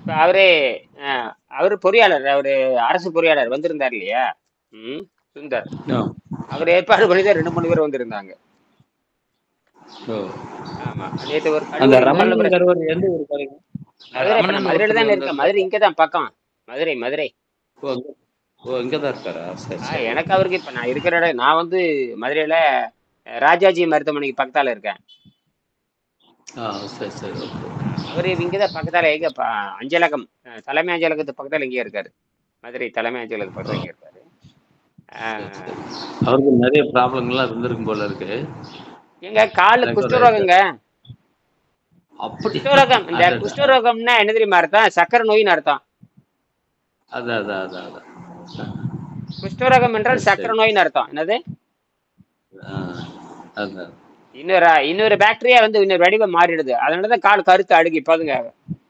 இப்ப அவரு அவரு பொறியாளர், அவரு அரசு பொறியாளர் வந்திருந்தார் இல்லையா? ம். சுந்தர். ஓ அவர் ஏற்பாடு பண்ணி தான் 2 3 பேர் வந்திருந்தாங்க. ஓ ஆமா. நேத்து ஒரு அந்த கல்லூரி முதல்வர். ரமணன்கிறவர் எந்த ஊர் பாருங்க? மதுரை. இப்ப நான் ரமணன் மதுரையில ஒருத்தர் தானே இருக்கேன். வந்திருந்தார். மதுரை இங்க தான் பக்கம். மதுரை, மதுரை. ஓ ஓ இங்கே தான் இருக்காரா? சரி சரி, எனக்கு ஓகே. அவருக்கு இப்ப நான் இருக்கிற இடம், நான் வந்து மதுரையில ராஜாஜி மருத்துவமனைக்கு பக்கத்தால இருக்கேன். ஆ சரி சரி, ஓகே ஓகே. அவரு இங்கதான் பக்கத்தால எங்க அஞ்சலகம், தலைமை அஞ்சலகத்து பக்கத்தால இங்கே இருக்காரு. மதுரை தலைமை அஞ்சலகத்து ஓ பக்கத்துல இங்க இருக்காரு. சரி சரி. அஹ், அவருக்கு நிறைய ப்ராப்ளங்கள்லாம் இருந்திருக்கும் போல இருக்கு. எங்க காலு எனக்கு ஒரு குஷ்டரோகங்க. அப்படி குஷ்டரோகம், இந்த அடடா. குஷ்டரோகம்னா என்ன தெரியுமா அர்த்தம்? சக்கரை நோயின்னு அர்த்தம். அதான் அதான் அதான் அதான். குஷ்டரோகம் என்றால் சரி சரி. சக்கரை நோயின்னு அர்த்தம். என்னது? ஆ அதான். இன்னொரு பாக்டீரியா வந்து இன்னொரு வடிவம் மாறிடுது. அதனாலதான் கால் கருத்து அழுகி பாருங்க.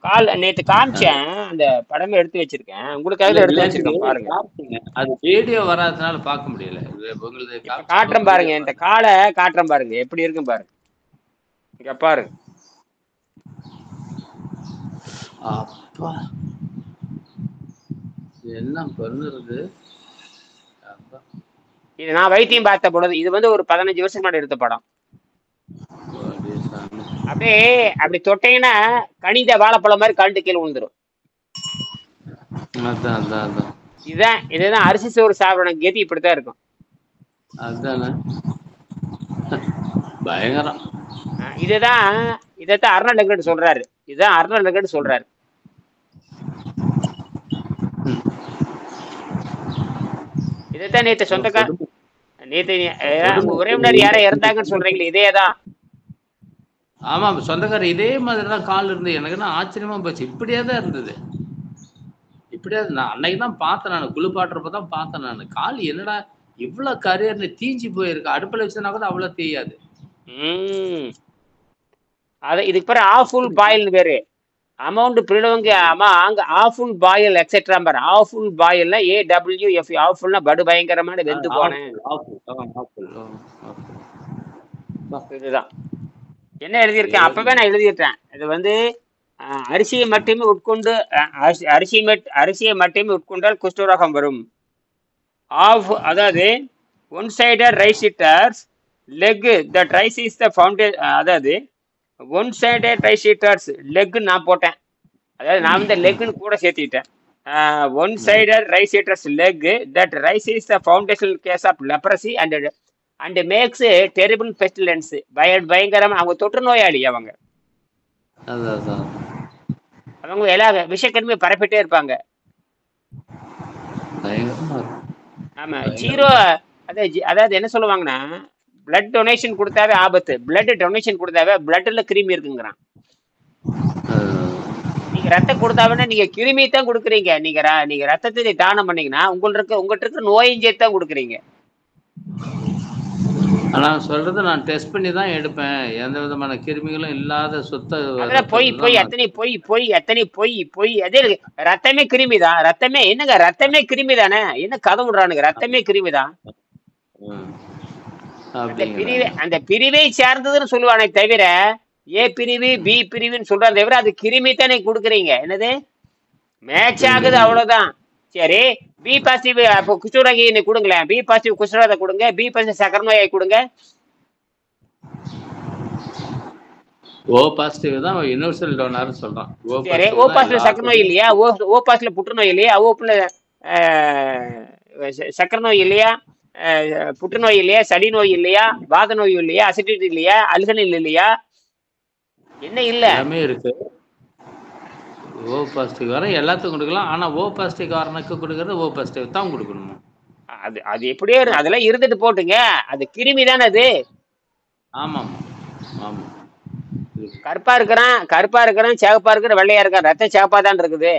கால் நேத்து அதான். காமிச்சேன், அந்த படமே எடுத்து வச்சிருக்கேன், உங்களுக்காக இல்ல தான் எடுத்து நேற்று வச்சிருக்கேன் பாருங்க. காமிச்சீங்க. அது வீடியோ வராதனால பார்க்க முடியல. இது உங்களுது இப்ப காமிச்சப்போ காட்டுறேன் வீடியோ பாருங்க, இந்த பார்த்தேன். காலை காட்டுறேன் பாருங்க, எப்படி இருக்கும் பாருங்க. இங்க பாருங்க. அப்பா என்ன பண்ணுறது? அப்பா. இது நான் வைத்தியம் பார்த்த பொழுது, இது வந்து ஒரு 15 வருஷத்துக்கு முன்னாடி எடுத்த படம். அப்படியே சாமி. அப்படியே அப்படி தொட்டீங்கன்னா கனிந்த வாழைப்பழம் மாதிரி கழுண்டு கீழே விழுந்துரும். அதான் அதான் அதான். இதுதான் அரிசி சோறு சாப்பிடற கதி, இப்படித்தான் இருக்கும். அதுதானே பயங்கரம். இதுதான் இதைத்தான் அர்னால்ட் லெங்கட் சொல்றாரு. இதுதான் அர்னால்ட் லெங்கட் சொல்றாரு. ம். இதைத்தான் நேற்று சொந்தக்கார, கொடுமை நேற்று உங்க கொடுமை. உறவினர் யாரோ இறந்தாங்கன்னு சொல்றீங்களே, இதேதான். ஆமாம், சொந்தக்காரர் இதே மாதிரி தான் கால் இருந்து எனக்கு என்ன ஆச்சரியமா போச்சு. இப்படியே தான் இருந்தது. இப்படியே நான் அன்னைக்கு தான் பார்த்தேன். நான் குளிப்பாட்டுறப்ப தான் பார்த்தேன். நான் கால் என்னடா இவ்வளவு கரியர்னு தீஞ்சு போயிருக்கு. அடுப்பில் வச்சுனா கூட அவ்வளவு தீயாது. உம் இதுக்கு பேரு ஆஃபுல் பாயில் பேரு. அமௌண்ட் பிரிடவங்க ஆமா அங்க ஆஃபுல் பாயில் எக்ஸெட்ரா பாரு. ஆஃபுல் பாயில்னா AWF, ஆஃபுல்னா படு பயங்கரமான வெந்து போனேன். இதுதான் என்ன எழுதியிருக்கேன், அப்பவே நான் எழுதிட்டேன். இது வந்து அரிசியை மட்டுமே உட்கொண்டு அரிசியை மட்டுமே உட்கொண்டால் குஷ்டரோகம் வரும். அதாவது one sided rice eaters leg that rice is the foundation. அதாவது one sided rice eaters leg நான் போட்டேன். அதாவது நான் வந்து லெக்னு கூட சேர்த்திட்டேன். One sided rice eaters leg that rice is the foundational cause of leprosy and makes terrible pestilence. பயங்கரமா அவங்க தொற்று நோயாளி. அவங்க எல்லா விஷக்கிருமியை பரப்பிட்டே இருப்பாங்க. ஆமா, ஜீரோ. அதாவது என்ன சொல்லுவாங்கன்னா, பிளட் டொனேஷன் கொடுத்தாவே ஆபத்து. பிளட் டொனேஷன் கொடுத்தாவே பிளட்ல கிருமி இருக்குங்கிறான். நீங்க ரத்தம் கொடுத்தாவே நீங்க கிருமி தான் கொடுக்குறீங்க. நீங்க ரத்தத்தை தானம் பண்ணீங்கன்னா உங்கள்கிட்ட இருக்க நோயும் சேர்த்து தான் கொடுக்குறீங்க. நான் சொல்றது நான் டெஸ்ட் பண்ணி தான் எடுப்பேன். எந்த விதமான கிருமிகளும் இல்லாத சுத்த அதெல்லாம் எத்தனை பொய். அதே ரத்தமே கிருமி தான். ரத்தமே என்னங்க, ரத்தமே கிருமி தானே. என்ன கதை விடுறானுங்க, ரத்தமே கிருமி தான். அந்த பிரிவை சேர்ந்ததுன்னு சொல்லுவானே தவிர ஏ பிரிவு பி பிரிவுன்னு சொல்றான் தவிர அது கிருமி தானே கொடுக்குறீங்க. என்னது மேட்ச் ஆகுது, அவ்வளவுதான். சரி, பி பாசிட்டிவ் அப்போ குஷ்டரோகி கொடுங்களேன். பி பாசிட்டிவ் குஷ்டரோகத்தை கொடுங்க, பி பாசிட்டிவ் சக்கரை நோயை கொடுங்க. ஓ பாசிட்டிவ் தான் யுனிவர்சல் டோனர் சொல்றான். சரி, ஓ பாசிட்டிவ் சக்கரை நோய் இல்லையா? ஓ பாசிட்டிவ் புற்றுநோய் இல்லையா? ஓ சக்கரை நோய் இல்லையா? புற்றுநோய் இல்லையா? சளி நோய் இல்லையா? வாத நோய் இல்லையா? அசிடிட்டி இல்லையா? அல்கனில் இல்லையா? என்ன இல்ல? எல்லாமே இருக்கு. ஓ பாசிட்டிவ் வர எல்லாத்துக்கும் கொடுக்கலாம். ஆனா ஓ பாசிட்டிவ் காரனுக்கு கொடுக்கறது ஓ பாசிட்டிவ் தான் கொடுக்கணுமா? அது எப்படியே அதெல்லாம் இருந்துட்டு போட்டுங்க, அது கிருமி தானே அது. ஆமாம் ஆமா. கருப்பா இருக்கிறான் சிவப்பா இருக்கிற வெள்ளையா இருக்கான், ரத்தம் சிவப்பா தான் இருக்குது.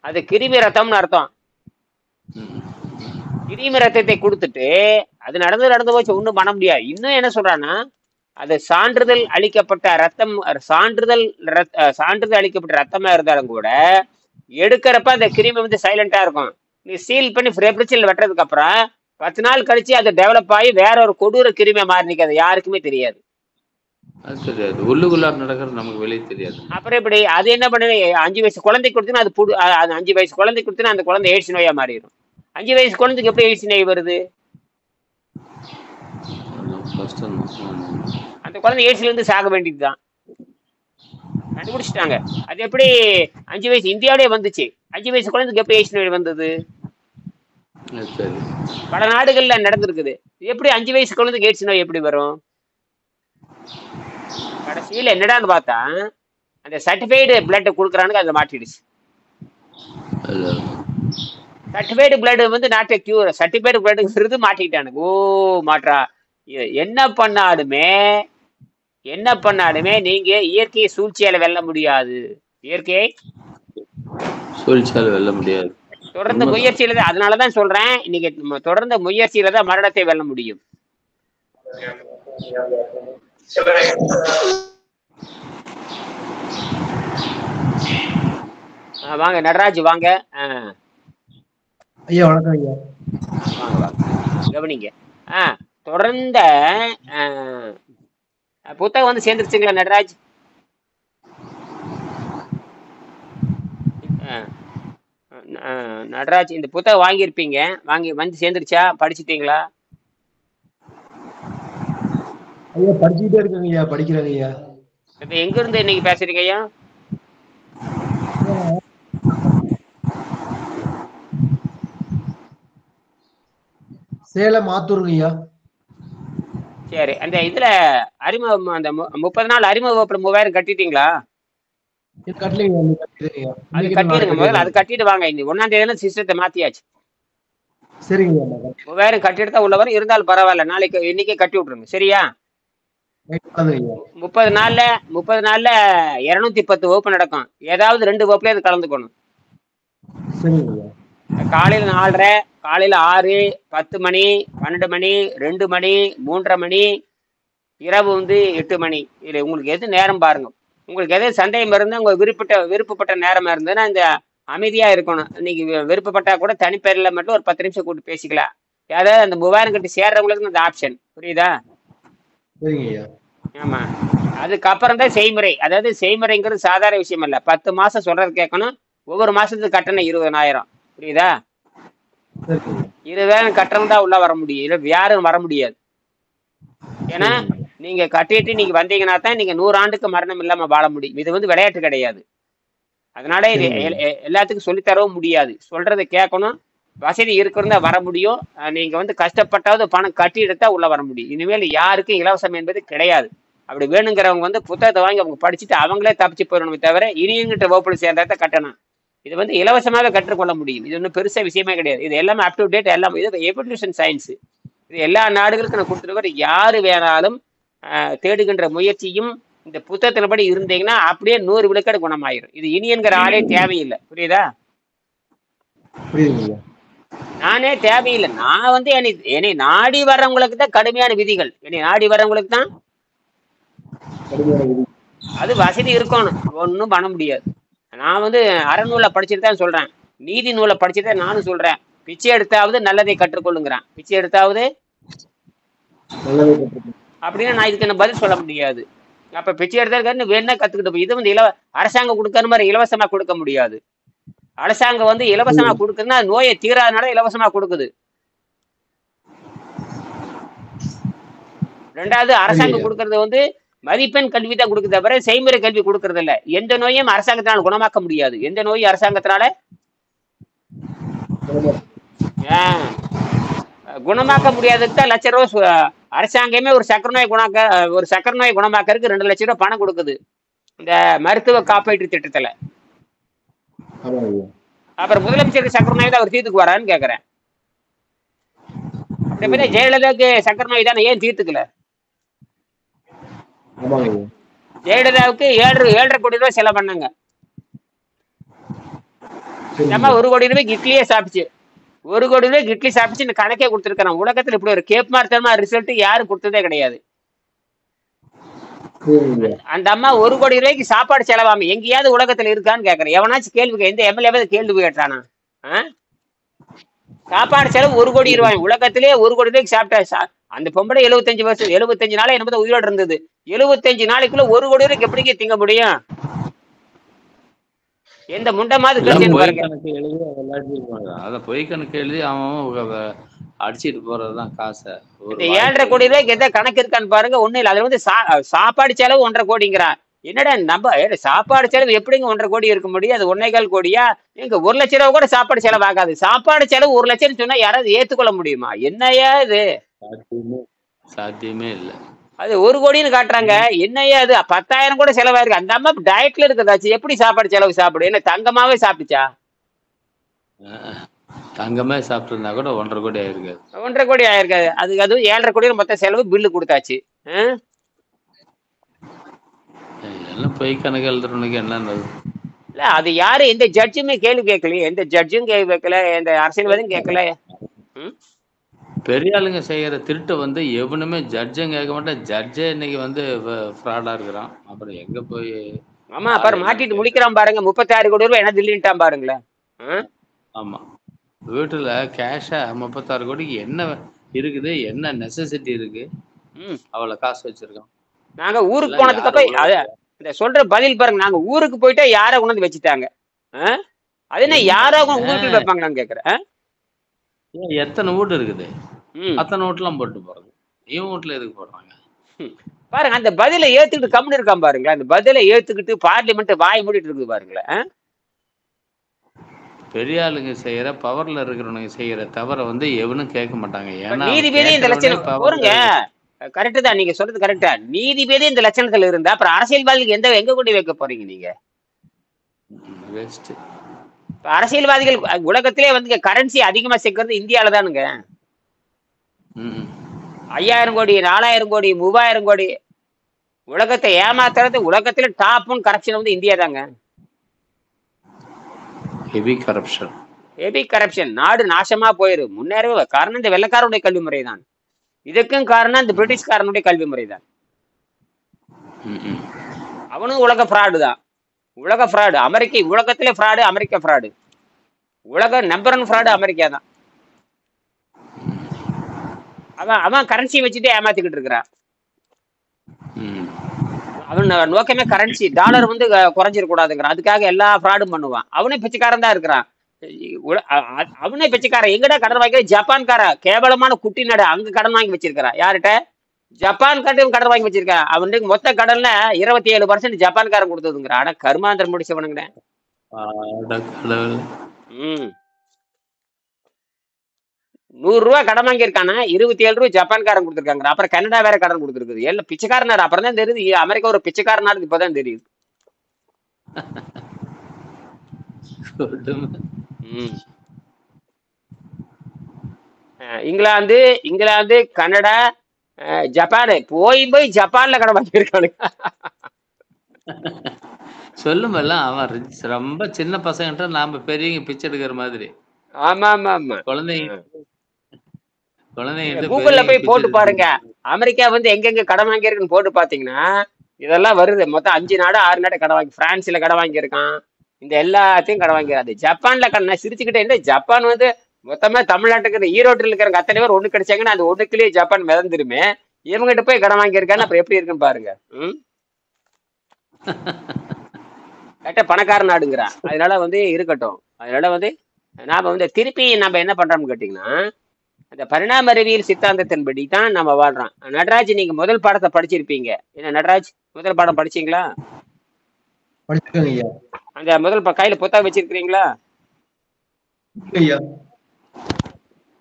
அது கிருமி ரத்தம்னு அர்த்தம். கிருமி ரத்தத்தை கொடுத்துட்டு அது நடந்து போச்சு, ஒண்ணும் பண்ண முடியாது. இன்னும் என்ன சொல்றான்னா, அது சான்றிதழ் அளிக்கப்பட்ட ரத்தம், சான்றிதழ் அளிக்கப்பட்ட ரத்தமா இருந்தாலும் கூட எடுக்கிறப்ப அந்த கிருமி வந்து சைலண்டா இருக்கும். நீ சீல் பண்ணி ஃப்ரெப்ரிச்சில் வெட்டுறதுக்கு அப்புறம் 10 நாள் கழிச்சு அது டெவலப் ஆகி வேற ஒரு கொடூர கிருமியை மாறி நிற்காது, யாருக்குமே தெரியாது. அது தெரியாது. உள்ளுக்குள்ளார நடக்கிறது நமக்கு வெளியே தெரியாது. அப்புறம் இப்படி அது என்ன பண்ணுது? 5 வயசு குழந்தை கொடுத்துன்னா அது அது 5 வயசு குழந்தை கொடுத்துன்னா அந்த குழந்தை எய்ட்ஸ் நோயா மாறிடும். 5 வயசு குழந்தைக்கு எப்படி எய்ட்ஸ் நோய் வருது? கஷ்டம் தான். அந்த குழந்தை எய்ட்ஸ்ல இருந்து சாக வேண்டியதுதான். கண்டுபிடிச்சிட்டாங்க. அது எப்படி 5 வயசு இந்தியாவிலே வந்துச்சு? 5 வயசு குழந்தைக்கு எப்படி எய்ட்ஸ் நோய் வந்தது? சரி. பல நாடுகள்ல நடந்திருக்குது. எப்படி 5 வயசு குழந்தைக்கு எய்ட்ஸ் நோய் எப்படி வரும்? கடைசியில் என்னடான்னு பார்த்தா அந்த சர்டிஃபைடு பிளட் கொடுக்குறானுங்க, அதில் மாட்டிடுச்சு. சர்டிஃபைடு பிளட் வந்து நாட் எ கியூர். சர்டிஃபைடு பிளட்ங்கிறது மாட்டிக்கிட்டானுங்க. ஓ மாற்றா. என்ன பண்ணாலுமே நீங்க இயற்கையை சூழ்ச்சியால வெல்ல முடியாது. இயற்கையை சூழ்ச்சியால வெல்ல முடியாது. தொடர்ந்து முயற்சியில தான். அதனாலதான் சொல்றேன், இன்னைக்கு தொடர்ந்து முயற்சியில தான் மரணத்தை வெல்ல முடியும். வாங்க நடராஜ் வாங்க. ஐயா வணக்கம் ஐயா. வாங்க கவனிங்க. தொடர்ந்த புத்தகம் வந்து சேர்ந்துருச்சுங்களா நடராஜ்? நடராஜ் இந்த புத்தகம் வாங்கியிருப்பீங்க, வந்து சேர்ந்துருச்சா? படிச்சுட்டீங்களா? ஐயா படிச்சுக்கிட்டே இருக்கேங்க ஐயா, படிக்கிறேங்க ஐயா. இப்ப எங்க இருந்து இன்னைக்கு பேசுறீங்க ஐயா? சேலம் ஆத்தூருங்க ஐயா. சரி, அந்த இதுல அறிமுகம், அந்த 30 நாள் அறிமுக வகுப்புல 3000 கட்டிட்டீங்களா? அது கட்டிடுங்க முதல்ல. அது கட்டிட்டு வாங்க. இன்னைக்கு 1ஆம் தேதி சிஸ்டத்தை மாத்தியாச்சு. சரிங்க. 3000 கட்டிட்டு தான் உள்ள வரும். இருந்தாலும் பரவாயில்ல, நாளைக்கு இன்னைக்கே கட்டி விட்டுருங்க. சரியா? 30 நாள்ல 210 வகுப்பு நடக்கும். ஏதாவது 2 வகுப்புல அது கலந்துக்கணும். காலையில 4:30, காலையில 6, 10 மணி, 12 மணி, 2 மணி, 3:30 மணி, இரவு வந்து 8 மணி. இது உங்களுக்கு எது நேரம் பாருங்க. உங்களுக்கு எது சந்தேகம் இருந்தா உங்க விருப்பப்பட்ட நேரமா இருந்ததுன்னா இந்த அமைதியா இருக்கணும். இன்னைக்கு விருப்பப்பட்டா கூட தனிப்பேரில் மட்டும் ஒரு 10 நிமிஷம் கூட்டு பேசிக்கலாம். ஏதாவது அந்த 3000 கட்டி சேர்றவங்களுக்கு அந்த ஆப்ஷன் புரியுதா? ஆமா. அதுக்கப்புறம் தான் செய்முறை. அதாவது செய்முறைங்கிறது சாதாரண விஷயம் இல்ல. 10 மாசம் சொல்றது கேட்கணும். ஒவ்வொரு மாசத்துக்கு கட்டணம் 20,000. புரியுதா? 20,000 கட்டணம் தான் உள்ள வர முடியும். இல்லை யாரும் வர முடியாது. ஏன்னா நீங்க கட்டிட்டு நீங்க வந்தீங்கன்னா தான் நீங்க 100 ஆண்டுக்கு மரணம் இல்லாம வாழ முடியும். இது வந்து விளையாட்டு கிடையாது. அதனால இது எல்லாத்துக்கும் சொல்லித்தரவும் முடியாது. சொல்றதை கேட்கணும். வசதி இருக்கிறதா வர முடியும். நீங்க வந்து கஷ்டப்பட்டாவது பணம் கட்டி எடுத்தா உள்ள வர முடியும். இனிமேல் யாருக்கும் இலவசம் என்பது கிடையாது. அப்படி வேணுங்கிறவங்க வந்து புத்தகத்தை வாங்கி அவங்க படிச்சுட்டு அவங்களே தப்பிச்சு போயிடணுமே தவிர இனியங்கிட்ட வகுப்புல சேர்ந்தா கட்டணும். இது வந்து இலவசமாக கற்றுக்கொள்ள முடியும். இது ஒன்றும் பெருசா விஷயமே கிடையாது. இது எல்லாமே அப் டு டேட். எல்லாம் இது எவல்யூஷன் சயின்ஸ். இது எல்லா நாடுகளுக்கும் நான் கொடுத்துருக்கிற யாரு வேணாலும் தேடுகின்ற முயற்சியும் இந்த புத்தகத்துல படி இருந்தீங்கன்னா அப்படியே 100 விழுக்காடு குணமாயிரும். இது இனியன்கிற ஆளே தேவையில்லை. புரியுதா? நானே தேவையில்லை. நான் வந்து என்னை நாடி வர்றவங்களுக்கு தான் கடுமையான விதிகள். என்னை நாடி வர்றவங்களுக்கு தான் அது வசதி இருக்கணும். ஒன்றும் பண்ண முடியாது. நான் வந்து அறநூலை படிச்சுட்டு தான் சொல்றேன். நீதி நூலை படிச்சுட்டு தான் நானும் சொல்றேன். பிச்சை எடுத்தாவது நல்லதை கற்றுக்கொள்ளுங்கிறான். பிச்சை எடுத்தாவது அப்படின்னா நான் இதுக்கு என்ன பதில் சொல்ல முடியாது. அப்ப பிச்சை எடுத்தா வேணா கத்துக்கிட்டு. இது வந்து அரசாங்கம் கொடுக்கற மாதிரி இலவசமா கொடுக்க முடியாது. அரசாங்கம் வந்து இலவசமா கொடுக்குதுன்னா நோயை தீராதனால இலவசமா கொடுக்குது. ரெண்டாவது, அரசாங்கம் கொடுக்கறது வந்து மதிப்பெண் கல்வி தான் கொடுக்குது தவிர செய்முறை கல்வி கொடுக்கறது இல்ல. எந்த நோயும் அரசாங்கத்தினால குணமாக்க முடியாது. எந்த நோயும் அரசாங்கத்தினால குணமாக்க முடியாதுக்கு தான் ₹1,00,000 அரசாங்கமே ஒரு சக்கரை நோய் குணமாக்கறதுக்கு ₹2,00,000 பணம் கொடுக்குது இந்த மருத்துவ காப்பீட்டு திட்டத்துல. அப்புறம் முதலமைச்சருக்கு சக்கரை நோய் தான் அவர் தீர்த்துக்கு வரான்னு கேக்குறேன். அப்படி ஜெயலலிதாவுக்கு சக்கரை நோய் தானே, ஏன் தீர்த்துக்கல? ஜெயலலிதாவுக்கு 7.5 கோடி ரூபாய் செலவு பண்ணாங்க. நம்ம 1 கோடி ரூபாய்க்கு இட்லியே சாப்பிச்சு 1 கோடி ரூபாய்க்கு இட்லி சாப்பிச்சு இந்த கணக்கே கொடுத்துருக்காங்க. உலகத்துல இப்படி ஒரு கேப் மார்த்தமா ரிசல்ட் யாரும் கொடுத்ததே கிடையாது. அந்த அம்மா 1 கோடி ரூபாய்க்கு சாப்பாடு செலவாம எங்கேயாவது உலகத்துல இருக்கான்னு கேக்குறேன். எவனாச்சும் கேள்வி, எந்த எம்எல்ஏ கேள்வி கேட்டானா? சாப்பாடு செலவு 1 கோடி ரூபாய். உலகத்திலே 1 கோடி ரூபாய்க்கு சாப்பிட்டா அந்த பொம்பளை 75 வருஷம் 75 நாளா என்னமோ உயிரோட இருந்தது. 75 நாளைக்குள்ள 1 கோடி ரூபாய்க்கு எப்படிங்க திங்க முடியும்? எந்த முண்டமாவது எல்லாம் கிடைச்சேன்னு பொய் பாருங்க. கணக்கு எழுதி விளையாடிருப்பாங்க. அத பொய் கணக்கு எழுதி அவன் அடிச்சிட்டு போறதுதான் காசை. ஒரு இந்த 7,5 வாய்ப்பு கோடி ரூபாய்க்கு எதாவது கணக்கு இருக்கான்னு பாருங்க. ஒண்ணும் இல்லை. அதுல வந்து சாப்பாடு செலவு 1,5 கோடிங்கிறான். என்னடா நம்ம சாப்பாடு செலவு எப்படிங்க 1,5 கோடி இருக்க முடியும்? அது 1,4 கோடியா? எங்க 1 லட்ச ரூபா கூட சாப்பாடு செலவு ஆகாது. சாப்பாடு செலவு 1 லட்சம் சொன்னா யாராவது ஏத்துக்கொள்ள முடியுமா? என்னையா இது? சாத்தியமே இல்லை. அது 1 கோடின்னு காட்டுறாங்க. என்னையா இது? 10,000 கூட செலவாயிருக்கு. அந்த அம்மா டயட்ல இருக்கிறதாச்சு எப்படி சாப்பாடு செலவு சாப்பிடும்? என்ன தங்கமாவே சாப்பிட்டுச்சா? தங்கமே சாப்பிட்டு இருந்தா கூட 1,5 கோடி ஆயிருக்காது. 1,5 கோடி ஆயிருக்காது. அதுவும் 7,5 கோடி மொத்த செலவு பில்லு கொடுத்தாச்சு. எல்லாம் பொய் கணக்கு எழுதுறவனுக்கு என்ன? இல்ல அது யாரு எந்த ஜட்ஜுமே கேள்வி கேட்கலையே. எந்த ஜட்ஜும் கேள்வி கேட்கல, எந்த அரசியல்வாதியும் கேட்கல. பெரிய ஆளுங்க செய்யற திருட்டு வந்து எவனுமே ஜட்ஜும் கேட்க மாட்டேன். ஜட்ஜே இன்னைக்கு வந்து ஃப்ராடா இருக்கிறான். அப்புறம் எங்க போய் ஆமா அப்புறம் மாட்டிட்டு முடிக்கிறான் பாருங்க. 36 கோடி ரூபாய் என்ன தில்லின்ட்டான் பாருங்களேன். ஆமா, வீட்டுல கேஷா 36 கோடிக்கு என்ன இருக்குது, என்ன நெசசிட்டி இருக்கு, அவ்வளவு காசு வச்சிருக்கான். நாங்க ஊருக்கு போனதுக்கு அப்புறம் இந்த சொல்ற பதில் பாருங்க. நாங்க ஊருக்கு போயிட்டா யார கொண்டு வச்சுட்டாங்க. அது என்ன யாரோ ஊருக்கு வைப்பாங்க நான் கேக்குறேன். எத்தனை வீடு இருக்குது, அத்தனை வீட்டுலாம் போட்டு போறது. இவன் வீட்டுல எதுக்கு போடுறாங்க பாருங்க. அந்த பதிலை ஏத்துக்கிட்டு கம்முன்னு இருக்கான் பாருங்களேன். அந்த பதிலை ஏத்துக்கிட்டு பார்லிமெண்ட் வாய் மூடிட்டு இருக்குது பாருங்களேன். பெரிய ஆளுங்க செய்யற, பவர்ல இருக்கிறவனுங்க செய்யற தவற வந்து எவனும் கேட்க மாட்டாங்க. ஏன்னா நீதிபதி இந்த லட்சணம் போருங்க. கரெக்ட் தான் நீங்க சொல்றது கரெக்டா. நீதிபதி இந்த லட்சணத்துல இருந்தா அப்புறம் அரசியல்வாதிகளுக்கு எங்க கொண்டு வைக்க போறீங்க நீங்க? அரசியல்வாதிகள் உலகத்திலே வந்து கரன்சி அதிகமா சேர்க்கறது இந்தியாவில தானுங்க. 5,000 கோடி 4,000 கோடி 3,000 கோடி உலகத்தை ஏமாத்துறது. உலகத்துல டாப் ஒன் கரப்ஷன் வந்து இந்தியா தாங்க. Heavy corruption. Heavy corruption. நாடு நாசமா போயிரும். முன்னேறவே காரணம் இந்த வெள்ளக்காரனுடைய கல்வி முறை தான். இதுக்கும் காரணம் இந்த பிரிட்டிஷ்காரனுடைய கல்வி முறை தான். அவனும் உலக ஃப்ராடு தான். உலக ஃப்ராடு அமெரிக்க. உலகத்திலே ஃப்ராடு அமெரிக்கா ஃப்ராடு. உலக நம்பர் 1 ஃப்ராடு அமெரிக்கா தான். அவன் கரன்சி வச்சுட்டு ஏமாத்திக்கிட்டு இருக்கிறான். அவன் நோக்கமே கரன்சி. டாலர் வந்து குறைஞ்சிடக்கூடாதுங்கிறான். அதுக்காக எல்லா ஃப்ராடும் பண்ணுவான். அவனே பிச்சைக்காரன் தான் இருக்கிறான். அவனே பிச்சைக்காரன். எங்கடா கடன் வாங்கி? ஜப்பான்கார கேவலமான குட்டி நாடு அங்க கடன் வாங்கி வச்சிருக்கிறான். யார்கிட்ட? ஜப்பான் கடன் வாங்கி வச்சிருக்கான். அவனுக்கு மொத்த கடன்ல 27% ஜப்பான்காரன் கொடுத்ததுங்கிறான். ஆனா கருமாந்திரம் முடிச்சவனுங்க. 100 ரூபாய் கடன் வாங்கியிருக்கானா 27 ரூபாய் ஜப்பான்காரன் கொடுத்துருக்காங்க. அப்புறம் கனடா வேற கடன் கொடுத்துருக்குது. எல்லாம் பிச்சைக்கார நாடு. அப்புறம் தான் தெரியுது அமெரிக்கா ஒரு பிச்சைக்கார நாடு. இப்பதான் தெரியுது. இங்கிலாந்து கனடா ஜப்பான் போய் ஜப்பான்ல கடன் வாங்கியிருக்கானுங்க. சொல்லுமல்ல அவன் ரொம்ப சின்ன பசங்கிட்ட நாம பெரியவங்க பிச்சை எடுக்கிற மாதிரி. ஆமா ஆமா ஆமா. குழந்தைங்க கூகுள்ல போய் போட்டு பாருங்க. அமெரிக்கா வந்து எங்கெங்க கடன் வாங்கியிருக்குன்னு போட்டு பாத்தீங்கன்னா இதெல்லாம் வருது. மொத்தம் 5 நாடு 6 நாடு கடன் வாங்கி. பிரான்ஸ்ல கடன் வாங்கியிருக்கான். இந்த எல்லாத்தையும் கடன் வாங்கிறாது. ஜப்பான்ல கடன் சிரிச்சுக்கிட்டே இல்லை. ஜப்பான் வந்து மொத்தமா தமிழ்நாட்டுக்கு ஈரோட்டில் இருக்கிற அத்தனை பேர் ஒண்ணு கிடைச்சாங்கன்னா அந்த ஒண்ணுக்குள்ளேயே ஜப்பான் மிதந்துருமே. இவங்ககிட்ட போய் கடன் வாங்கியிருக்கான்னு அப்புறம் எப்படி இருக்குன்னு பாருங்க. கரெக்டா பணக்கார நாடுங்கிறான். அதனால வந்து இருக்கட்டும். அதனால வந்து நாம வந்து திருப்பி நம்ம என்ன பண்றோம்னு கேட்டீங்கன்னா அந்த பரிணாம அறிவியல் சித்தாந்தத்தின்படி தான் நம்ம வாழ்றோம். நடராஜ் நீங்க முதல் பாடத்தை படிச்சிருப்பீங்க. என்ன நடராஜ் முதல் பாடம் படிச்சீங்களா? அந்த முதல் கையில புத்தகம் வச்சிருக்கிறீங்களா?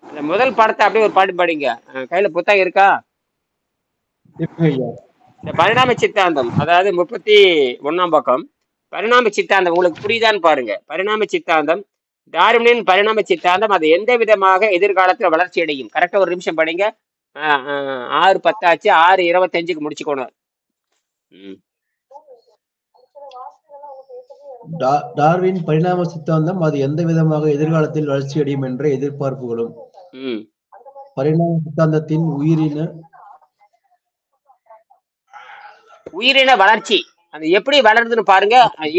அந்த முதல் பாடத்தை அப்படியே ஒரு பாட்டு படிங்க. கையில புத்தகம் இருக்கா? இந்த பரிணாம சித்தாந்தம், அதாவது 31ஆம் பக்கம். பரிணாம சித்தாந்தம் உங்களுக்கு புரியுதான்னு பாருங்க. பரிணாம சித்தாந்தம், டார்வினின் பரிணாம சித்தாந்தம், அது எந்த விதமாக எதிர்காலத்தில் வளர்ச்சி அடையும். கரெக்டா ஒரு நிமிஷம் படிங்க. 6:10 ஆச்சு. 6:25க்கு முடிச்சுக்கணும். டார்வின் பரிணாம சித்தாந்தம், அது எந்த விதமாக எதிர்காலத்தில் வளர்ச்சி அடையும் என்ற எதிர்பார்ப்புகளும். பரிணாம சித்தாந்தத்தின் உயிரின வளர்ச்சி அது எப்படி வளருதுன்னு பாருங்க.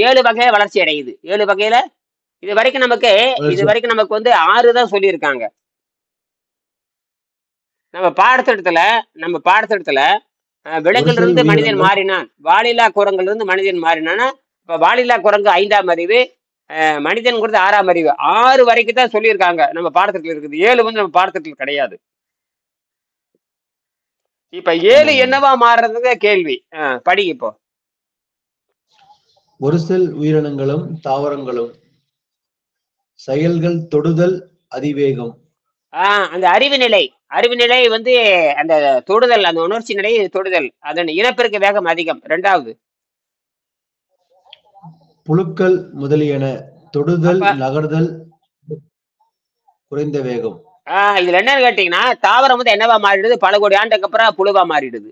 7 வகையில வளர்ச்சி அடையுது. 7 வகையில இது வரைக்கும் நமக்கு வந்து 6 தான் சொல்லியிருக்காங்க. நம்ம பாடத்திட்டத்துல விலங்குல இருந்து மனிதன் மாறினான், வாலில்லா குரங்குல இருந்து மனிதன் மாறினான்னா, இப்ப வாலில்லா குரங்கு 5ஆம் அறிவு, மனிதன்கிறது 6ஆம் அறிவு. 6 வரைக்கும் தான் சொல்லியிருக்காங்க நம்ம பாடத்திட்டத்தில் இருக்குது. 7 வந்து நம்ம பாடத்திட்டத்தில் கிடையாது. இப்ப 7 என்னவா மாறுறதுங்க கேள்வி. படிங்க இப்போ. ஒரு செல் உயிரினங்களும் தாவரங்களும் செயல்கள் தொடுதல் அதிவேகம். அந்த அறிவு நிலை வந்து அந்த தொடுதல், அந்த உணர்ச்சி நிலை தொடுதல், அதன் இனப்பெருக்க வேகம் அதிகம். 2வது புழுக்கள் முதலியன தொடுதல் நகர்தல் குறைந்த வேகம். இதுல என்னன்னு கேட்டீங்கன்னா, தாவரம் வந்து என்னவா மாறிடுது, பல கோடி ஆண்டுக்கு அப்புறம் புழுவா மாறிடுது.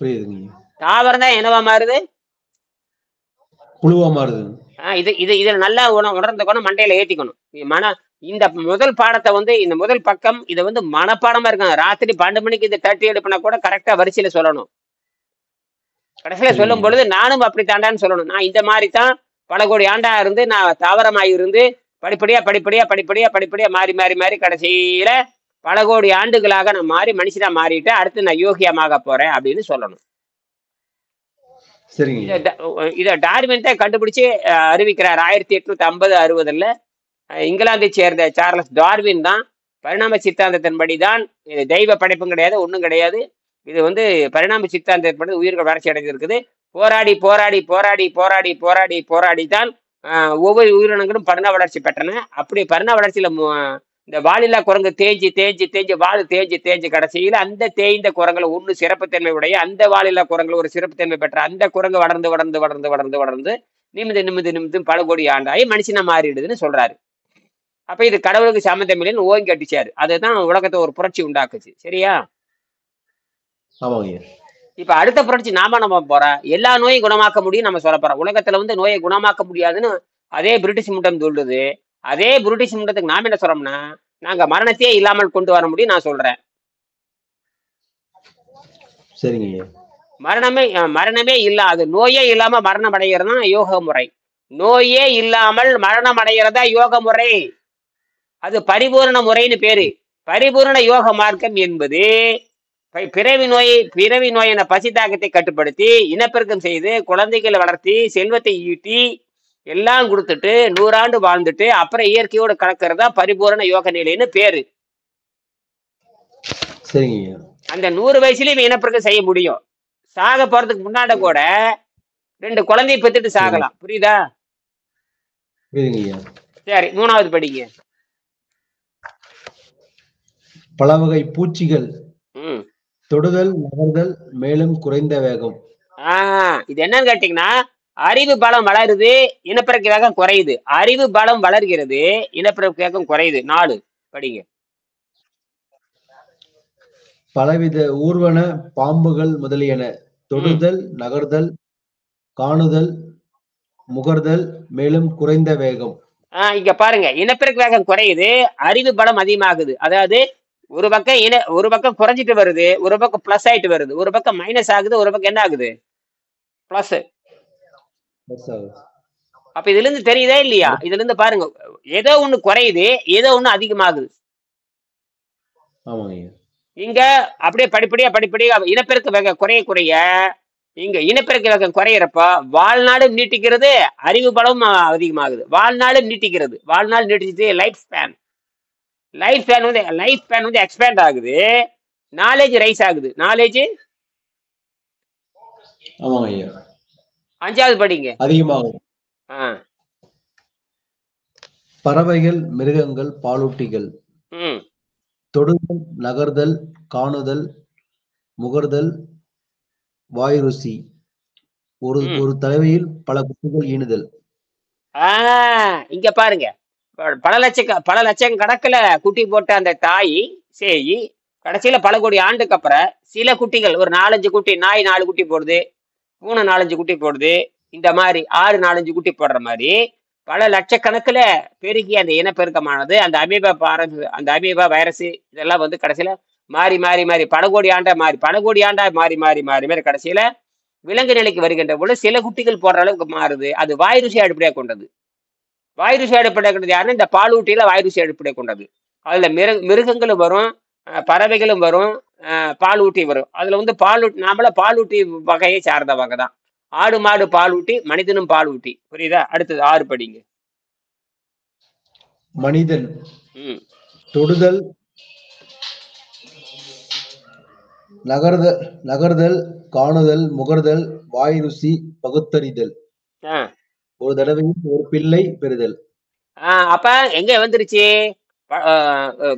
புரியுதுங்க. தாவரம் தான் என்னவா மாறுது, புழுவா மாறுது. இதுல நல்லா உணர்ந்துக்கணும், மண்டையில ஏத்திக்கணும். இந்த முதல் பாடத்தை வந்து, இந்த முதல் பக்கம் இதை வந்து மனப்பாடமா இருக்கணும். ராத்திரி 12 மணிக்கு இதை தட்டி எடுப்பினா கூட கரெக்டா வரிசையில சொல்லணும். கடைசியில சொல்லும் பொழுது நானும் அப்படி தாண்டான்னு சொல்லணும். நான் இந்த மாதிரி தான் பல கோடி ஆண்டா இருந்து நான் தாவரமாய் இருந்து படிப்படியா மாறி கடைசியில பல கோடி ஆண்டுகளாக நான் மாறி மனுஷனா மாறிட்டு அடுத்து நான் யோகியமாக போறேன் அப்படின்னு சொல்லணும். இத டார்வின் தான் கண்டுபிடிச்சு அறிவிக்கிறார் 1850-60 இங்கிலாந்தை சேர்ந்த சார்லஸ் டார்வின் தான் பரிணாம சித்தாந்தத்தின்படி தான், இது தெய்வ படைப்பும் கிடையாது, ஒன்றும் கிடையாது. இது வந்து பரிணாம சித்தாந்தத்தின்படி உயிர்கள் வளர்ச்சி அடைஞ்சிருக்குது. போராடி தான் ஒவ்வொரு உயிரினங்களும் பரிணா வளர்ச்சி பெற்றன. அப்படி பரிணா வளர்ச்சியில இந்த வாலில்லா குரங்கு தேஞ்சு வால் தேஞ்சு கடைசியில அந்த தேய்ந்த குரங்குல ஒண்ணு சிறப்புத்தன்மை உடைய அந்த வாலில்லா குரங்குல ஒரு சிறப்புத்தன்மை பெற்ற அந்த குரங்கு வளர்ந்து நிமிந்து பல கோடி ஆண்டாயி மனுஷனா மாறிடுதுன்னு சொல்றாரு. அப்ப இது கடவுளுக்கு சம்மந்தம் இல்லைன்னு ஓங்கி அடிச்சாரு. அதுதான் உலகத்தை ஒரு புரட்சி உண்டாக்குச்சு. சரியா? இப்ப அடுத்த புரட்சி நம்ம போற எல்லா நோயும் குணமாக்க முடியும் நம்ம சொல்ல போறோம். உலகத்துல வந்து நோயை குணமாக்க முடியாதுன்னு அதே பிரிட்டிஷ் முண்டம் சொல்லுது. அதே பிரிட்டிஷ் முண்டத்துக்கு நாம என்ன சொல்றோம்னா, நாங்க மரணத்தையே இல்லாமல் கொண்டு வர முடியும் நான் சொல்றேன். சரிங்க. மரணமே இல்லாது நோயே இல்லாம மரணம் அடைகிறதா யோக முறை. நோயே இல்லாமல் மரணம் அடைகிறதா யோக முறை. அது பரிபூரண முறைன்னு பேரு. பரிபூரண யோக மார்க்கம் என்பது பிறவி நோயின பசி தாக்கத்தை கட்டுப்படுத்தி இனப்பெருக்கம் செய்து குழந்தைகளை வளர்த்தி செல்வத்தை ஈட்டி எல்லாம் கொடுத்துட்டு 100 ஆண்டு வாழ்ந்துட்டு அப்புறம் இயற்கையோடு கலக்கிறதா பரிபூரண யோக நிலைன்னு பேரு. அந்த 100 வயசுலயும் இனப்பெருக்கம் செய்ய முடியும். சாக போறதுக்கு முன்னாடி கூட 2 குழந்தையை பெற்றுட்டு சாகலாம். புரியுதா? சரி, 3வது படிங்க. பல வகை பூச்சிகள் தொடுதல் நகர்தல் மேலும் குறைந்த வேகம். இது என்னன்னு கேட்டீங்கன்னா, அறிவு பலம் வளருது, இனப்பெருக்க வேகம் குறையுது. அறிவு பலம் வளர்கிறது, இனப்பெருக்க வேகம் குறையுது. 4 படிங்க. பலவித ஊர்வன பாம்புகள் முதலியன தொடுதல் நகர்தல் காணுதல் முகர்தல் மேலும் குறைந்த வேகம். இங்க பாருங்க, இனப்பெருக்க வேகம் குறையுது, அறிவு பலம் அதிகமாகுது. அதாவது ஒரு பக்கம் குறைஞ்சிட்டு வருது, ஒரு பக்கம் பிளஸ் ஆயிட்டு வருது, ஒரு பக்கம் மைனஸ் ஆகுது, ஒரு பக்கம் என்ன ஆகுது, பிளஸ். அப்ப இதுல இருந்து தெரியுதா இல்லையா? இதுல இருந்து பாருங்க, ஏதோ ஒண்ணு குறையுது, ஏதோ ஒண்ணு அதிகமாகுது. இங்க அப்படியே படிப்படியா இனப்பெருக்க வேகம் குறைய இங்க இனப்பெருக்க வேகம் குறையிறப்ப வாழ்நாளும் நீட்டிக்கிறது, அறிவு பலம் அதிகமாகுது. வாழ்நாளும் நீட்டிக்கிறது, வாழ்நாள் நீட்டிச்சு லைஃப் ஸ்பேன் வந்து எக்ஸ்பேண்ட் ஆகுது, நாலேஜ் ரைஸ் ஆகுது. நாலேஜ் 5வது படிங்க. அதிகமாகும். பறவைகள் மிருகங்கள் பாலூட்டிகள் தொடுதல் நகர்தல் காணுதல் முகர்தல் வாய் ருசி ஒரு தலைவையில் பல குட்டிகள் ஈனுதல். இங்க பாருங்க, பல லட்சம் கணக்குல குட்டி போட்ட அந்த தாய் சேயி கடைசியில பல கோடி ஆண்டுக்கு அப்புறம் சில குட்டிகள், ஒரு 4-5 குட்டி, நாய் 4 குட்டி போடுது, பூனை 4-5 குட்டி போடுது, இந்த மாதிரி 6-4-5 குட்டி போடுற மாதிரி பல லட்சக்கணக்குல பெருகி அந்த இனப்பெருக்கமானது அந்த அமீபா வைரஸ் இதெல்லாம் வந்து கடைசியில மாறி பல கோடி ஆண்டா மாறி கடைசியில விலங்கு நிலைக்கு வருகின்ற போது சில குட்டிகள் போடுற அளவுக்கு மாறுது. அது வாய் ருசி அடிப்படையாக கொண்டது. வாய் ருசி அடிப்படையாக கொண்டது யாருன்னா இந்த பாலூட்டியில வாய் ருசி அடிப்படையாக கொண்டது. அதுல மிருகங்களும் வரும், பறவைகளும் வரும், பாலூட்டி வரும். அதுல வந்து பாலூட்டி நாமள பாலூட்டி வகையை சார்ந்த வகை தான். ஆடு மாடு பாலூட்டி, மனிதனும் பாலூட்டி. புரியுதா? அடுத்தது 6 படிங்க. மனிதன் ம் தொடுதல், நகர்தல், காணுதல், முகர்தல், வாய் ருசி, பகுத்தறிதல், ஆ ஒரு தடவையில் ஒரு பிள்ளை பெறுதல். அப்ப எங்க வந்துருச்சு?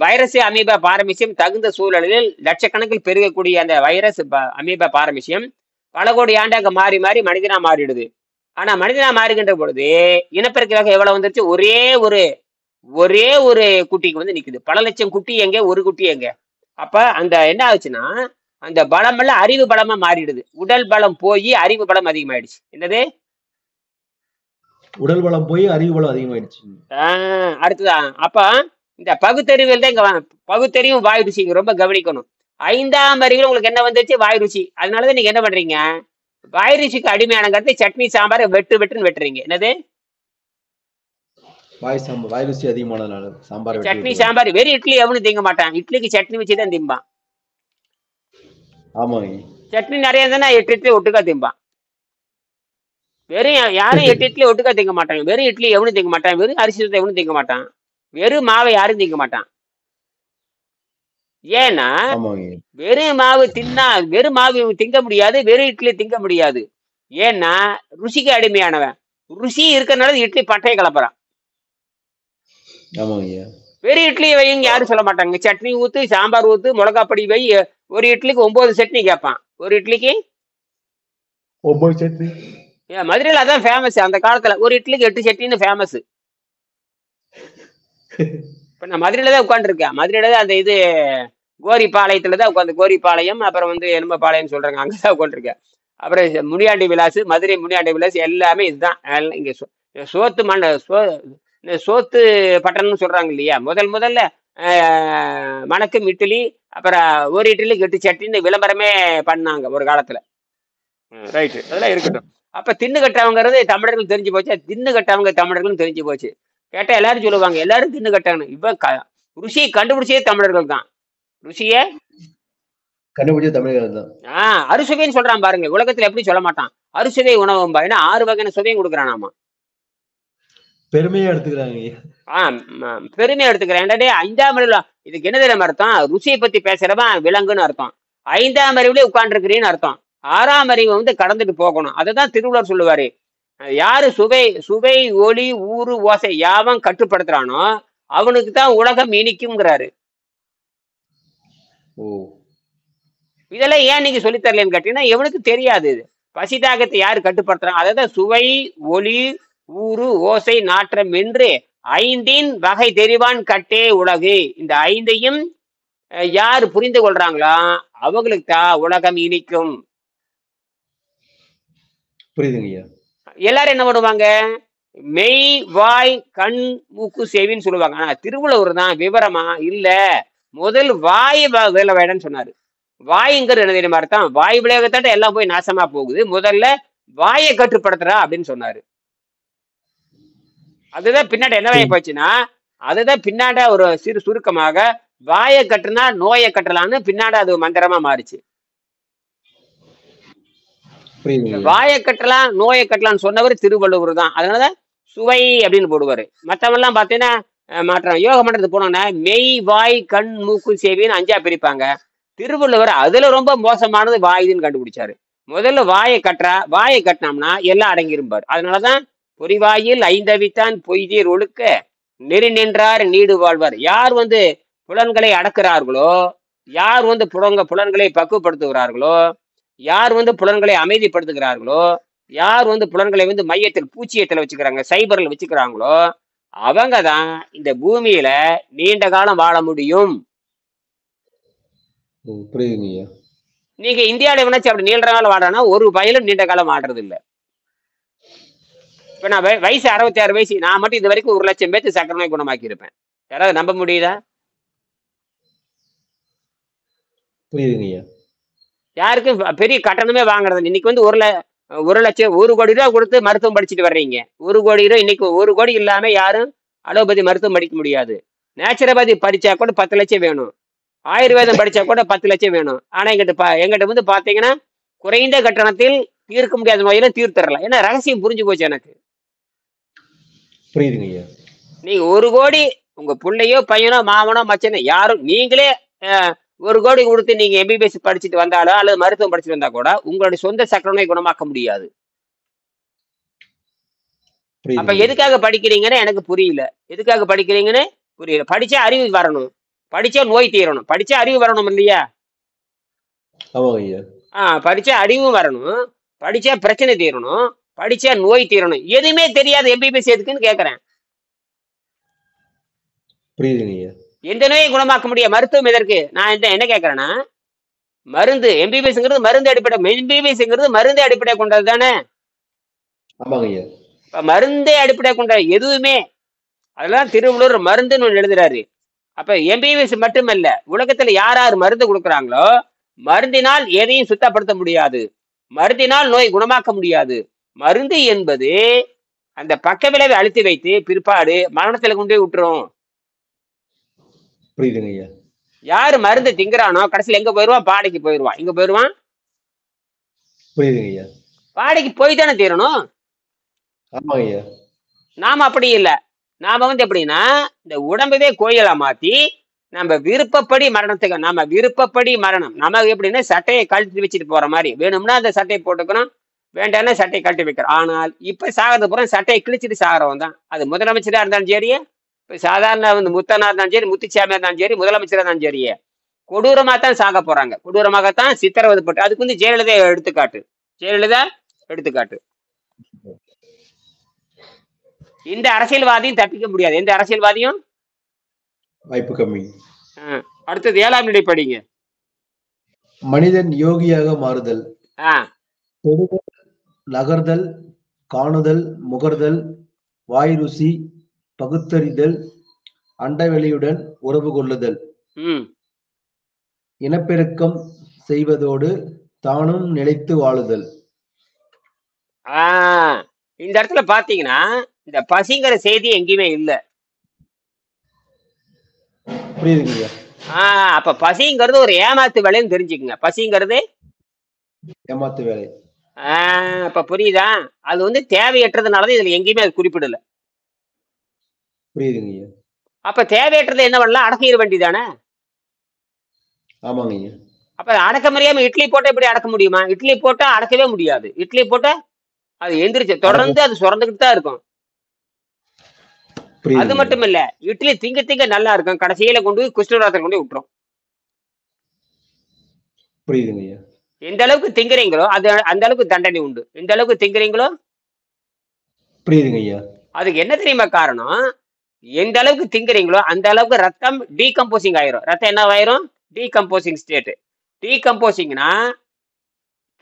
வைரஸ் அமீபா பாரமிசியம் தகுந்த சூழலில் லட்சக்கணக்கில் பெருகக்கூடிய அந்த வைரஸ் அமீபா பாரமிசியம் பல கோடி ஆண்டாக மாறி மாறி மனிதனா மாறிடுது. ஆனா மனிதனா மாறுகின்ற பொழுது இனப்பெருக்க வகை எவ்வளவு வந்துருச்சு? ஒரே ஒரு குட்டிக்கு வந்து நிக்குது. பல லட்சம் குட்டி எங்க, ஒரு குட்டி எங்க? அப்ப அந்த என்ன ஆச்சுன்னா, அந்த பலம் எல்லாம் அறிவு பலமா மாறிடுது. உடல் பலம் போய் அறிவு பலம் அதிகமாயிடுச்சு. என்னது? உடல் பலம் போய் அறிவு பலம் அதிகமாயிடுச்சு. அடுத்ததான் அப்ப இந்த பகுத்தறிவில் தான் இங்க பகுத்தறிவும் வாய் ருசி ரொம்ப கவனிக்கணும். 5ஆம் அறிவில் உங்களுக்கு என்ன வந்துச்சு? வாய் ருசி. அதனாலதான் நீங்க என்ன பண்றீங்க? வாய் ருசிக்கு அடிமையானங்கிறது சட்னி சாம்பார் வெட்டுன்னு வெட்டுறீங்க. என்னது? வாய் ருசி அதிகமானதுனால சாம்பார் சட்னி சாம்பார். வெறும் இட்லி எவனும் திங்க மாட்டான். இட்லிக்கு சட்னி வச்சுதான் திம்பான். ஆமா, சட்னி நிறைய இருந்தா 8 இட்லி ஒட்டுக்கா திம்பான். வெறும் யாரும் 8 இட்லி ஒட்டுக்கா திங்க மாட்டாங்க. வெறும் இட்லி எவனும் திங்க மாட்டான். வெறும் அரிசி எவனும் திங்க மாட்டான். வெறும் மாவை யாரும் திங்க மாட்டான். ஏன்னா வெறும் மாவு திங்க முடியாது, வெறும் இட்லி திங்க முடியாது. ஏன்னா ருசிக்கு அடிமையானவன். ருசி இருக்கிறனால இட்லி பட்டையை கலப்புறான். வெறும் இட்லி வைங்க யாரும் சொல்ல மாட்டாங்க. சட்னி ஊத்து, சாம்பார் ஊத்து, மிளகா பொடி வை. ஒரு இட்லிக்கு 9 சட்னி கேட்பான். ஒரு இட்லிக்கு 9 சட்னி. மதுரையில் அதான் ஃபேமஸ். அந்த காலத்துல ஒரு இட்லிக்கு 8 சட்னின்னு ஃபேமஸ். இப்ப நான் மதுரையில தான் உட்காந்துருக்கேன். மதுரையில தான் அந்த இது கோரிப்பாளையத்துல தான் உட்காந்து, கோரிப்பாளையம் அப்புறம் வந்து எலும்ப பாளையம் சொல்றாங்க, அங்கதான் உட்காந்துருக்கேன். அப்புறம் முனியாண்டி விலாஸ், மதுரை முனியாண்டி விலாஸ் எல்லாமே இதுதான். இங்க சோத்து பட்டணம்னு சொல்றாங்க இல்லையா? முதல்ல மணக்கும் இட்லி, அப்புறம் ஒரு இட்லிக்கு 8 சட்னின்னு விளம்பரமே பண்ணாங்க ஒரு காலத்துல. ரைட்டு, அதெல்லாம் இருக்கட்டும். அப்ப தின்னு கட்டவங்கிறது தமிழர்கள் தெரிஞ்சு போச்சு. தின்னு கட்டவங்க தமிழர்களும் தெரிஞ்சு போச்சு. கேட்டா எல்லாரும் சொல்லுவாங்க, எல்லாரும் தின்னு கட்டாங்க. இப்ப ருசியை கண்டுபிடிச்சே தமிழர்கள் தான். ருசிய கண்டுபிடிச்ச தமிழர்கள் தான். அறுசுவைன்னு சொல்றான் பாருங்க. உலகத்துல எப்படி சொல்ல மாட்டான்? அறுசுவை உணவும்பா. ஏன்னா 6 வகையான சுவையும் கொடுக்குறானாமா. பெருமையா எடுத்துக்கிறாங்க. பெருமையா எடுத்துக்கிறேன். 5ஆம் அறிவுல இதுக்கு என்ன தெரியாம அர்த்தம்? ருசியை பத்தி பேசுறவன் விலங்குன்னு அர்த்தம். 5ஆம் அறிவுல உட்கார்ந்துருக்கிறீன்னு அர்த்தம். 6ஆம் அறிவு வந்து கடந்துட்டு போகணும். அதுதான் திருவள்ளுவர் சொல்லுவாரு. யாரு சுவை ஒளி ஊறு ஓசை யாவன் கட்டுப்படுத்துறானோ அவனுக்கு தான் உலகம் இனிக்கும்ங்கிறாரு. இதெல்லாம் ஏன் நீங்க சொல்லித்தரலன்னு கேட்டீங்கன்னா எவனுக்கு தெரியாது. பசி தாகத்தை யாரு கட்டுப்படுத்துறாங்க? அதான் சுவை ஒளி ஊறு ஓசை நாற்றம் என்று 5 வகை தெரிவான் கட்டே உலகு. இந்த 5ஐயும் யாரு புரிந்து கொள்றாங்களோ அவங்களுக்கு தான் உலகம் இனிக்கும். புரியுதுங்க. எல்லாரும் என்ன பண்ணுவாங்க? மெய் வாய் கண் மூக்கு செவின்னு சொல்லுவாங்க. ஆனா திருவள்ளுவர் தான் விவரமா இல்ல, முதல் வாய் வேலை வேடன்னு சொன்னாரு. வாய்ங்கிறது என்ன தெரியுமா அர்த்தம்? வாய் விளையாகத்தாட்ட எல்லாம் போய் நாசமா போகுது, முதல்ல வாயை கட்டுப்படுத்துறா அப்படின்னு சொன்னாரு. அதுதான் பின்னாடி என்னவாயி போச்சுன்னா, அதுதான் பின்னாட ஒரு சிறு சுருக்கமாக வாயை கட்டுனா நோயை கட்டலான்னு பின்னாடி அது மந்திரமா மாறிச்சு. வாயை கட்டலாம் நோயை கட்டலாம்னு சொன்னவர் திருவள்ளுவர் தான். அதனாலதான் சுவை அப்படின்னு போடுவாரு. மற்றவெல்லாம் பார்த்தீங்கன்னா மாற்றம் யோக மன்றத்துக்கு போனோம்னா மெய் வாய் கண் மூக்கு செவின்னு 5ஆ பிரிப்பாங்க. திருவள்ளுவர் அதுல ரொம்ப மோசமானது வாயுன்னு கண்டுபிடிச்சாரு. முதல்ல வாயை கட்டினோம்னா எல்லாம் அடங்கிருப்பார். அதனாலதான் பொறிவாயில் 5அவித்தான் பொய்தீர் ஒழுக்க நெறி நின்றார் நீடு வாழ்வார். யார் வந்து புலன்களை அடக்குறார்களோ, யார் வந்து புலன்களை பக்குவப்படுத்துகிறார்களோ, யார் வந்து புலன்களை அமைதிப்படுத்துகிறார்களோ, யார் வந்து புலன்களை வந்து மையத்தில் பூச்சியத்தில் வச்சுக்கிறாங்க, சைபரில் வச்சுக்கிறாங்களோ, அவங்க தான் இந்த பூமியில நீண்ட காலம் வாழ முடியும். நீங்க இந்தியாவில வேணாச்சு அப்படி நீண்ட காலம் வாடுறானா ஒரு வயலும் நீண்ட காலம் வாடுறது இல்லை. இப்ப நான் வயசு 66 வயசு, நான் மட்டும் இது வரைக்கும் 1 லட்சம் பேருக்கு சக்கரை நோய் குணமாக்கி இருப்பேன். யாராவது நம்ப முடியுதா? புரியுதுங்க. யாருக்கும் பெரிய கட்டணமே வாங்குறது. இன்னைக்கு வந்து 1 லட்சம் 1 கோடி ரூபா கொடுத்து மருத்துவம் படிச்சுட்டு வர்றீங்க. 1 கோடி ரூபா இன்னைக்கு 1 கோடி இல்லாம யாரும் அலோபதி மருத்துவம் படிக்க முடியாது. நேச்சுரோபதி படிச்சா கூட 10 லட்சம் வேணும், ஆயுர்வேதம் படிச்சா கூட 10 லட்சம் வேணும். ஆனா எங்கிட்ட வந்து பாத்தீங்கன்னா குறைந்த கட்டணத்தில் தீர்க்க முடியாத நோயில தீர்த்தரலாம். ஏன்னா ரகசியம் புரிஞ்சு போச்சு எனக்கு. புரியுதுங்க ஐயா. நீங்க 1 கோடி உங்க பிள்ளையோ பையனோ மாமனோ மச்சனோ யாரும் நீங்களே 1 கோடி கொடுத்து நீங்க எம்பிபிஎஸ் படிச்சுட்டு வந்தாலோ அல்லது மருத்துவம் படிச்சுட்டு வந்தா கூட உங்களுடைய சொந்த சக்கர நோய் குணமாக்க முடியாது. அப்ப புரியுதுங்க ஐயா. எதுக்காக படிக்கிறீங்கன்னு எனக்கு புரியல. எதுக்காக படிக்கிறீங்கன்னு புரியல. படிச்சா அறிவு வரணும், படிச்சா நோய் தீரணும், படிச்சா அறிவு வரணும் இல்லையா? ஆமாங்க ஐயா. படிச்சா அறிவும் வரணும், படிச்சா பிரச்சனை தீரணும், படிச்சா நோய் தீரணும். எதுவுமே தெரியாது எம்பிபிஎஸ் எதுக்குன்னு கேட்கறேன். புரியுதுங்க ஐயா. எந்த நோயை குணமாக்க முடியும், மருத்துவம் எதற்கு? நான் என்ன கேட்கறேன்னா, மருந்து எம்பிபிஎஸ்ங்கிறது மருந்து அடிப்படை, எம்பிபிஎஸ்ங்கிறது மருந்து அடிப்படை கொண்டது தானே. ஆமாங்க ஐயா. இப்ப மருந்தே அடிப்படை கொண்ட எதுவுமே, அதெல்லாம் திருவள்ளுவர் மருந்துன்னு ஒன்று எழுதுறாரு. அப்ப எம்பிபிஎஸ் மட்டுமல்ல, உலகத்துல யார் யார் மருந்து கொடுக்குறாங்களோ மருந்தினால் எதையும் சுத்தப்படுத்த முடியாது, மருந்தினால் நோய் குணமாக்க முடியாது. மருந்து என்பது அந்த பக்க விளைவை அழுத்தி வைத்து பிற்பாடு மரணத்துல கொண்டு போய் விட்டுரும். புரியுதுங்க ஐயா. யாரு மருந்து திங்குறானோ கடைசியில் எங்க போயிடுவான்? பாடைக்கு போயிடுவான். எங்க போயிடுவான்? புரியுதுங்க ஐயா. பாடைக்கு போய் தானே தீரணும். ஆமாங்க ஐயா. நாம அப்படி இல்லை. நாம வந்து எப்படின்னா இந்த உடம்பவே கோயிலா மாத்தி நம்ம விருப்பப்படி மரணத்துக்கு, நம்ம விருப்பப்படி மரணம். நமக்கு எப்படின்னா சட்டையை கழட்டி வச்சுட்டு போற மாதிரி, வேணும்னா அந்த சட்டையை போட்டுக்கணும், வேண்டாம்னா சட்டையை கழட்டி வைக்கிறோம். ஆனால் இப்ப சாகிறது புறம் சட்டையை கிழிச்சிட்டு சாகிறவன் தான். அது முதலமைச்சரா இருந்தாலும் சரி, இப்ப சாதாரண வந்து முத்தனா இருந்தாலும் சரி, முத்துச்சாமியா இருந்தாலும் சரி, முதலமைச்சரா இருந்தாலும் சரி, கொடூரமா தான் சாக போறாங்க. கொடூரமாகத்தான் சித்திரவதைப்பட்டு. அதுக்கு வந்து ஜெயலலிதா எடுத்துக்காட்டு, ஜெயலலிதா எடுத்துக்காட்டு. இந்த அரசியல்வாதியும் தப்பிக்க முடியாது. எந்த அரசியல்வாதியும் வாய்ப்பு கம்மி. அடுத்தது 7ஆம் நிலை படிங்க. மனிதன் யோகியாக மாறுதல். தொடுதல், நகர்தல், காணுதல், முகர்தல், வாய் ருசி, பகுத்தறிதல், அண்டவெளியுடன் உறவு கொள்ளுதல், இனப்பெருக்கம் செய்வதோடு தானும் நிலைத்து வாழுதல். இந்த இடத்துல பாத்தீங்கன்னா இந்த பசிங்கிற செய்தி எங்கேயுமே இல்லை. புரியுதுங்க. அப்ப பசிங்கிறது ஒரு ஏமாத்து வேலைன்னு தெரிஞ்சுக்குங்க. பசிங்கிறது ஏமாத்து வேலை. அப்ப புரியுதா? அது வந்து தேவையற்றதுனாலதான் இதுல எங்கேயுமே அது குறிப்பிடல. புரியுதுங்க. அப்ப தேவையற்றது என்ன பண்ணலாம்? அடக்கிட வேண்டியதானே. ஆமாங்க. அப்ப அடக்க முடியாம இட்லி போட்டா எப்படி அடக்க முடியுமா? இட்லி போட்டா அடக்கவே முடியாது. இட்லி போட்டா அது எந்திரிச்சு தொடர்ந்து அது சுரந்துகிட்டு தான் இருக்கும். அது மட்டும் இல்ல, இட்லி திங்க திங்க நல்லா இருக்கும், கடைசியில கொண்டு போய் குஷ்டரோகத்தை கொண்டு போய் விட்டுரும். புரியுதுங்க. எந்த அளவுக்கு திங்குறீங்களோ அது அந்த அளவுக்கு தண்டனை உண்டு. எந்த அளவுக்கு திங்குறீங்களோ. புரியுதுங்க. அதுக்கு என்ன தெரியுமா காரணம்? எந்த அளவுக்கு திங்குறீங்களோ அந்த அளவுக்கு ரத்தம் டீகம்போசிங் ஆயிரும். ரத்தம் என்ன ஆயிரும்? Decomposing state. டீகம்போசிங்னா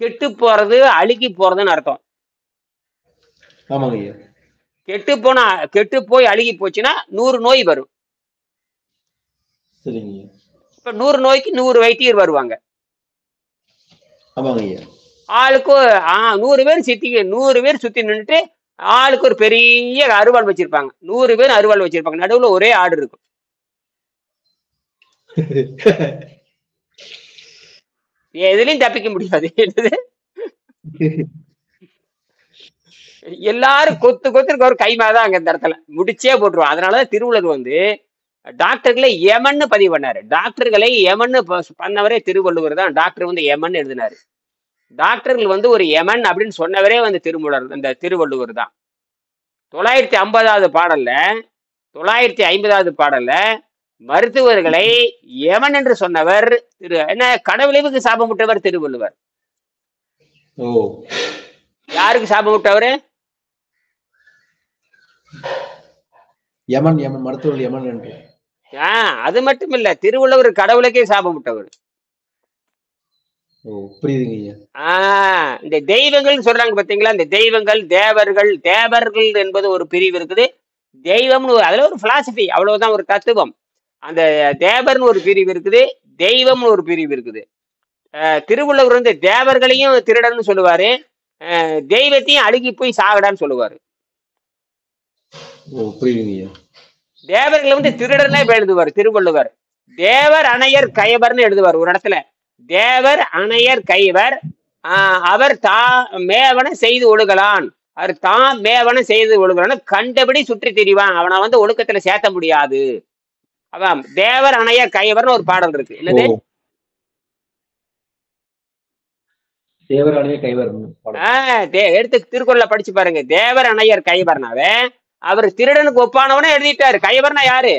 கெட்டு போறது, அழுகி போறதுன்னு அர்த்தம். ஆமாங்க. கெட்டு போய் அழுகி போச்சுன்னா 100 நோய் வரும். சரிங்க. இப்ப 100 நோய்க்கு 100 வைத்தியர் வருவாங்க. ஆமாங்க. ஆளுக்கு 100 பேர் சுத்தி நின்றுட்டு ஆளுக்கு ஒரு பெரிய அருவாள் வச்சிருப்பாங்க. 100 பேர் அருவாள் வச்சிருப்பாங்க. நடுவுல ஒரே ஆடு இருக்கும். எதுலயும் தப்பிக்க முடியாது. எல்லாரும் கொத்துக்கு ஒரு கைமாதான் அங்க இந்த இடத்துல முடிச்சே போட்டுருவோம். அதனாலதான் திருவள்ளுவர் வந்து டாக்டர்களை யமன்னு பதிவு பண்ணாரு. டாக்டர்களை யமன்னு பண்ணவரே திருவள்ளுவர் தான். டாக்டர் வந்து யமன் எழுதினாரு. டாக்டர்கள் வந்து ஒரு யமன் அப்படின்னு சொன்னவரே வந்து திருவள்ளுவர் தான். 950வது பாடல்ல மருத்துவர்களை யமன் என்று சொன்னவர் என்ன கடவுளுக்கு சாபமிட்டவர் திருவள்ளுவர். யாருக்கு சாபமிட்டவரு? யமன். மருத்துவர்கள் யமன் என்று. அது மட்டும் இல்ல, திருவள்ளுவர் கடவுளுக்கே சாபமிட்டவர். புரியுதுங்க. இந்த தெய்வங்கள் சொல்றாங்க பாத்தீங்களா? இந்த தெய்வங்கள், தேவர்கள் என்பது ஒரு பிரிவு இருக்குது. தெய்வம்னு அதுல ஒரு பிலாசபி, அவ்வளவுதான், ஒரு தத்துவம். அந்த தேவர்னு ஒரு பிரிவு இருக்குது, தெய்வம்னு ஒரு பிரிவு இருக்குது. திருவள்ளுவர் வந்து தேவர்களையும் திருடன்னு சொல்லுவாரு, தெய்வத்தையும் அழுகி போய் சாகடான்னு சொல்லுவாரு. தேவர்கள் வந்து திருடனே எழுதுவார் திருவள்ளுவர். தேவர் அணையர் கைவர்னு எழுதுவார் ஒரு இடத்துல. தேவர் அணையர் கைவர் அவர் மேவன செய்து ஒழுகலான், அவர் மேவன செய்து ஒழுகலான், கண்டபடி சுற்றி திரிவான், அவனை வந்து ஒழுக்கத்துல சேர்த்த முடியாது. அதான் தேவர் அணையர் கைவர்னு ஒரு பாடல் இருக்கு. என்னது? தேவர் அணையர் கைவர். எடுத்து திருக்குறளை படிச்சு பாருங்க. தேவர் அணையர் கைவர்னாவே அவர் திருடனுக்கு ஒப்பானவனே எழுதிட்டாரு. கைவர்னா யாரு?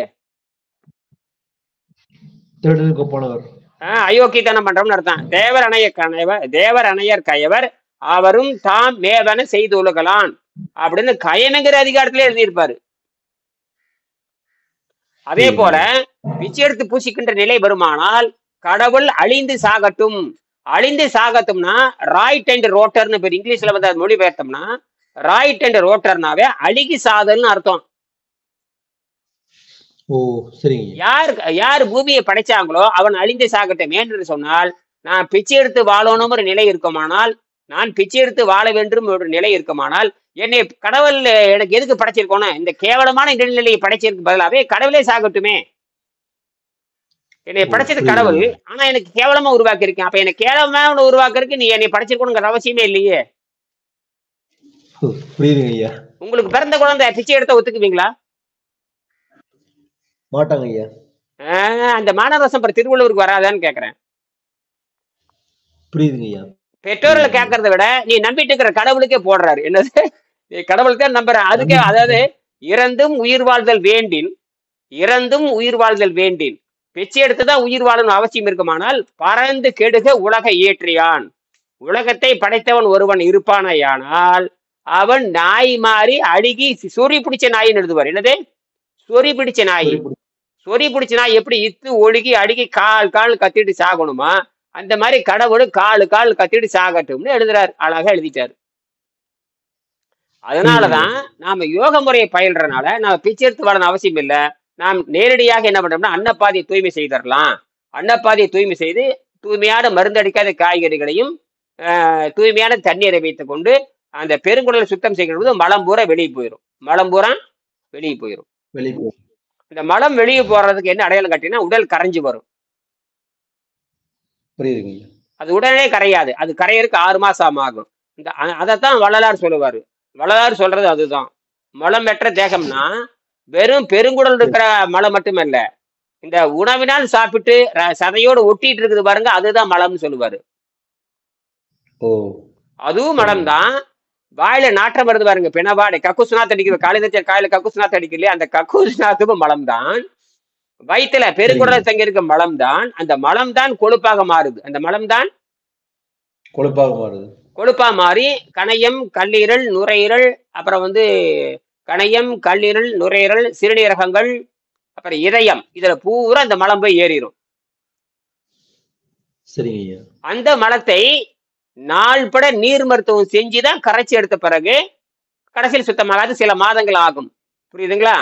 திருடனுக்கு ஒப்பானவர். அயோக்கியத்தனம் பண்றோம்னு அர்த்தம். தேவர் அணையர் கயவர், தேவர் அணையர் கையவர் அவரும் தாம் மேவன செய்து ஒழுகலான் அப்படின்னு கயனுங்கிற அதிகாரத்திலே எழுதியிருப்பாரு. அதே போல பிச்சை எடுத்து பூசிக்கின்ற நிலை வருமானால் கடவுள் அழிந்து சாகட்டும். அழிந்து சாகட்டும்னா ராய்ட் அண்ட் ரோட்டர்னு பேர். இங்கிலீஷ்ல வந்து மொழி பெயர்த்தோம்னா ராய்ட் அண்ட் ரோட்டர்னாவே அழுகி சாதல்னு அர்த்தம். யார் பூமியை படைச்சாங்களோ அவன் அழிந்து சாகட்டும் என்று சொன்னால், நான் பிச்சை எடுத்து வாழணும் ஒரு நிலை இருக்குமானால், நான் பிச்சை எடுத்து வாழ வேண்டும் ஒரு நிலை இருக்குமானால், என்னை கடவுள் எனக்கு எதுக்கு படைச்சிருக்கணும்? இந்த கேவலமான இடைநிலையை படைச்சிருக்கு பதிலாவே கடவுளே சாகட்டுமே. என்னை படைச்சது கடவுள், ஆனா எனக்கு கேவலமா உருவாக்கி இருக்கேன். அப்ப எனக்கு கேவலமா உருவாக்குறதுக்கு நீ என்னை படைச்சிருக்கணுங்கிற அவசியமே இல்லையே. உங்களுக்கு பிறந்த குழந்தை பிச்சை எடுத்த ஒத்துக்குவீங்களா? மாட்டாங்க ஐயா. அந்த மானரசம் திருவள்ளுவருக்கு வராதான்னு கேக்குறேன். புரியுதுங்க ஐயா. பெற்றோர்களை கேட்கறத விட நீ நம்பிட்டு இருக்கிற கடவுளுக்கே போடுறாரு. என்னது? நீ கடவுளுக்கே நம்புற. அதுக்கே அதாவது இறந்தும் உயிர் வாழ்தல் வேண்டின், இறந்தும் உயிர் வாழ்தல் வேண்டின், பிச்சை எடுத்துதான் உயிர் வாழணும் அவசியம் இருக்குமானால் பறந்து கெடுக உலகை ஏற்றியான், உலகத்தை படைத்தவன் ஒருவன் இருப்பானையானால் அவன் நாய் மாறி அழுகி சொறி பிடிச்ச நாயின்னு எழுதுவார். என்னது? சொறி பிடிச்ச நாய். சொறி பிடிச்ச நாய் எப்படி இத்து ஒழுகி அழுகி கால் கால் கத்திட்டு சாகணுமா, அந்த மாதிரி கடவுள் கால் கால் கத்திட்டு சாகட்டும்னு எழுதுறாரு. அழகா எழுதிட்டாரு. அதனாலதான் நாம யோக முறையை பயில்றதுனால நாம பிச்சை எடுத்து வரணும் அவசியம் இல்லை. நாம் நேரடியாக என்ன பண்றோம்னா அன்னப்பாதையை தூய்மை செய்திடலாம். அன்னப்பாதையை தூய்மை செய்து தூய்மையான மருந்தடிக்காத காய்கறிகளையும் தூய்மையான தண்ணீரை வைத்துக் கொண்டு அந்த பெருங்குடலை சுத்தம் செய்கிறது மலம் பூரா வெளியே போயிடும். மலம் பூரா வெளியே போயிடும். இந்த மலம் வெளியே போறதுக்கு என்ன அடையாளம் காட்டினா உடல் கரைஞ்சு வரும். அது உடனே கரையாது. அது கரையறதுக்கு 6 மாசம் ஆகும். இந்த அதைத்தான் வள்ளலார் சொல்லுவாரு. வள்ளலார் சொல்றது அதுதான். மலம் பெற்ற தேகம்னா வெறும் பெருங்குடல் இருக்கிற மலம் மட்டுமல்ல, இந்த உணவினால் சாப்பிட்டு சதையோடு ஒட்டிட்டு இருக்குது பாருங்க, அதுதான் மலம்னு சொல்லுவாரு. அதுவும் மலம் தான். வாயில நாற்றம் வருது பாருங்க, பிணவாடை, கக்குசுநாத் அடிக்கிற காலையில கக்குசுநாத் அடிக்கலையே, அந்த கக்குசுநாத்துக்கும் மலம் தான். வயிற்றுல பெருங்குடலை தங்கி இருக்க மலம் தான். அந்த மலம் தான் கொழுப்பாக மாறுது. அந்த மலம் தான் கொழுப்பா மாறி கணையம், கல்லீரல், நுரையீரல், அப்புறம் வந்து கணையம், கல்லீரல், நுரையீரல், சிறுநீரகங்கள், அப்புறம் இதயம், இதுல பூரா அந்த மலம் போய் ஏறிடும். அந்த மலத்தை நாள்பட நீர் மருத்துவம் செஞ்சுதான் கரைச்சி எடுத்த பிறகு கடைசியில் சுத்தமாகாது, சில மாதங்கள் ஆகும். புரியுதுங்களா?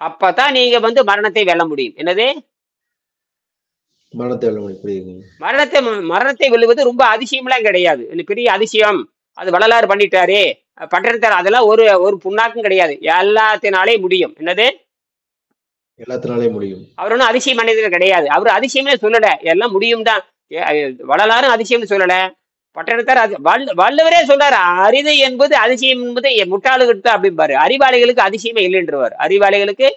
அப்பதான் நீங்க வந்து மரணத்தை வெல்ல முடியும். என்னது? மரணத்தை வெல்லுவது ரொம்ப அதிசயம்லாம் கிடையாது. பெரிய அதிசயம் அது வள்ளலார் பண்ணிட்டாரு பண்றாரு, அதெல்லாம் ஒரு புண்ணாக்கும் கிடையாது. எல்லாத்தினாலே முடியும். என்னது? எல்லாத்தினாலே முடியும். அவர் ஒன்றும் அதிசயம் பண்ணது கிடையாது. அவர் அதிசயமே சொல்லல, எல்லாம் முடியும் தான். வள்ளலாரும் அதிசயம்னு சொல்லல, பட்டணத்தார் வள்ளுவரே சொல்றாரு அரிது என்பது அதிசயம் என்பது முட்டாளுகிட்டு அப்படிம்பாரு. அறிவாளிகளுக்கு அதிசயமே இல்லைன்றவர். அறிவாளிகளுக்கு